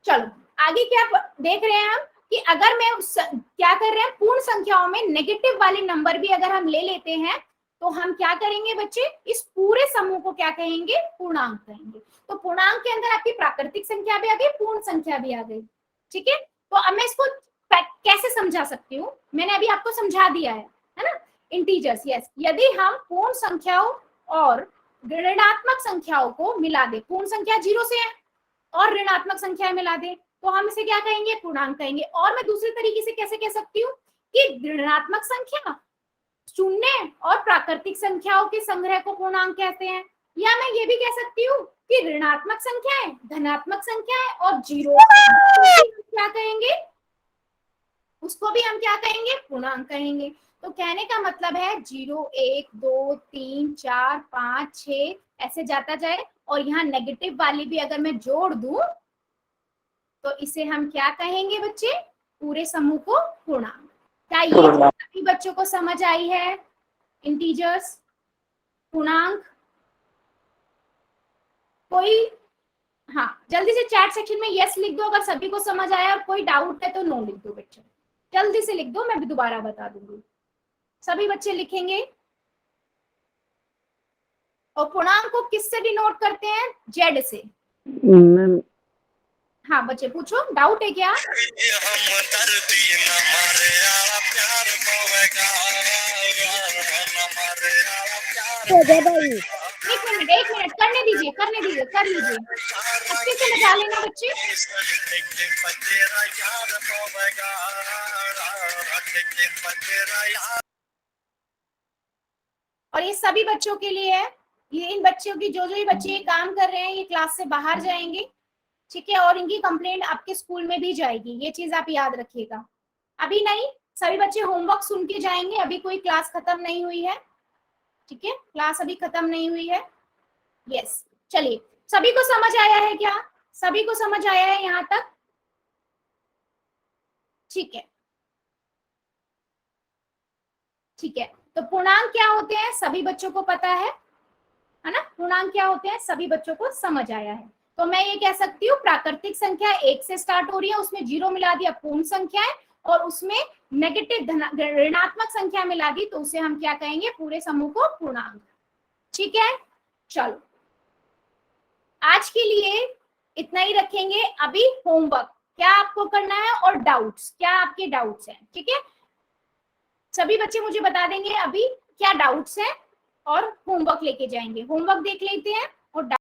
चलो आगे क्या देख रहे हैं हम कि अगर मैं क्या कर रहे हैं, पूर्ण संख्याओं में नेगेटिव वाले नंबर भी अगर हम ले लेते हैं तो हम क्या करेंगे बच्चे, इस पूरे समूह को क्या कहेंगे, पूर्णांक कहेंगे। तो पूर्णांक के अंदर आपकी प्राकृतिक संख्या भी आ गई, पूर्ण संख्या भी आ गई, ठीक है। तो अब मैं इसको कैसे समझा सकती हूँ, मैंने अभी आपको समझा दिया है ना, इंटीजर्स, यस। यदि हम पूर्ण संख्याओं और ऋणात्मक संख्याओं को मिला दे, पूर्ण संख्या 0 से है और ऋणात्मक संख्या मिला दे तो हम इसे क्या कहेंगे, पूर्णांक कहेंगे। और मैं दूसरे तरीके से कैसे कह सकती हूँ कि ऋणात्मक संख्या, शून्य और प्राकृतिक संख्याओं के संग्रह को पूर्णांक कहते हैं। या मैं ये भी कह सकती हूँ कि ऋणात्मक संख्याएं, धनात्मक संख्याएं और जीरो क्या कहेंगे, उसको भी हम क्या कहेंगे, पूर्णांक कहेंगे। तो कहने का मतलब है 0, 1, 2, 3, 4, 5, 6 ऐसे जाता जाए, और यहाँ नेगेटिव वाली भी अगर मैं जोड़ दूं तो इसे हम क्या कहेंगे बच्चे, पूरे समूह को पूर्णांक। क्या ये सभी बच्चों को समझ आई है, इंटीजर्स, पूर्णांक? कोई, हाँ जल्दी से चैट सेक्शन में यस लिख दो अगर सभी को समझ आया, और कोई डाउट है तो नो लिख दो बच्चे, जल्दी से लिख दो, मैं भी दोबारा बता दूंगी। सभी बच्चे लिखेंगे। और पूर्णांक को किससे डिनोट करते हैं, जेड से। हाँ बच्चे पूछो, डाउट है क्या? एक मिनट करने दीजिए, कर लीजिए, अच्छे से बजा लेना बच्चे। और ये सभी बच्चों के लिए है, ये इन बच्चों की जो ये बच्चे ये काम कर रहे हैं ये क्लास से बाहर जाएंगे, ठीक है, और इनकी कंप्लेंट आपके स्कूल में भी जाएगी, ये चीज आप याद रखिएगा। अभी नहीं, सभी बच्चे होमवर्क सुन के जाएंगे, अभी कोई क्लास खत्म नहीं हुई है, ठीक है, क्लास अभी खत्म नहीं हुई है। यस, चलिए, सभी को समझ आया है क्या, सभी को समझ आया है यहाँ तक? ठीक है, ठीक है। तो पूर्णांक क्या होते हैं सभी बच्चों को पता है ना, पूर्णांक क्या होते हैं सभी बच्चों को समझ आया है। तो मैं ये कह सकती हूँ प्राकृतिक संख्या 1 से स्टार्ट हो रही है, उसमें 0 मिला दिया, पूर्ण संख्या है, और उसमें नेगेटिव ऋणात्मक संख्या मिला दी तो उसे हम क्या कहेंगे, पूरे समूह को पूर्णांक। ठीक है, चलो आज के लिए इतना ही रखेंगे। अभी होमवर्क क्या आपको करना है और डाउट्स, क्या आपके डाउट्स हैं, ठीक है, सभी बच्चे मुझे बता देंगे अभी क्या डाउट्स हैं और होमवर्क लेके जाएंगे। होमवर्क देख लेते हैं और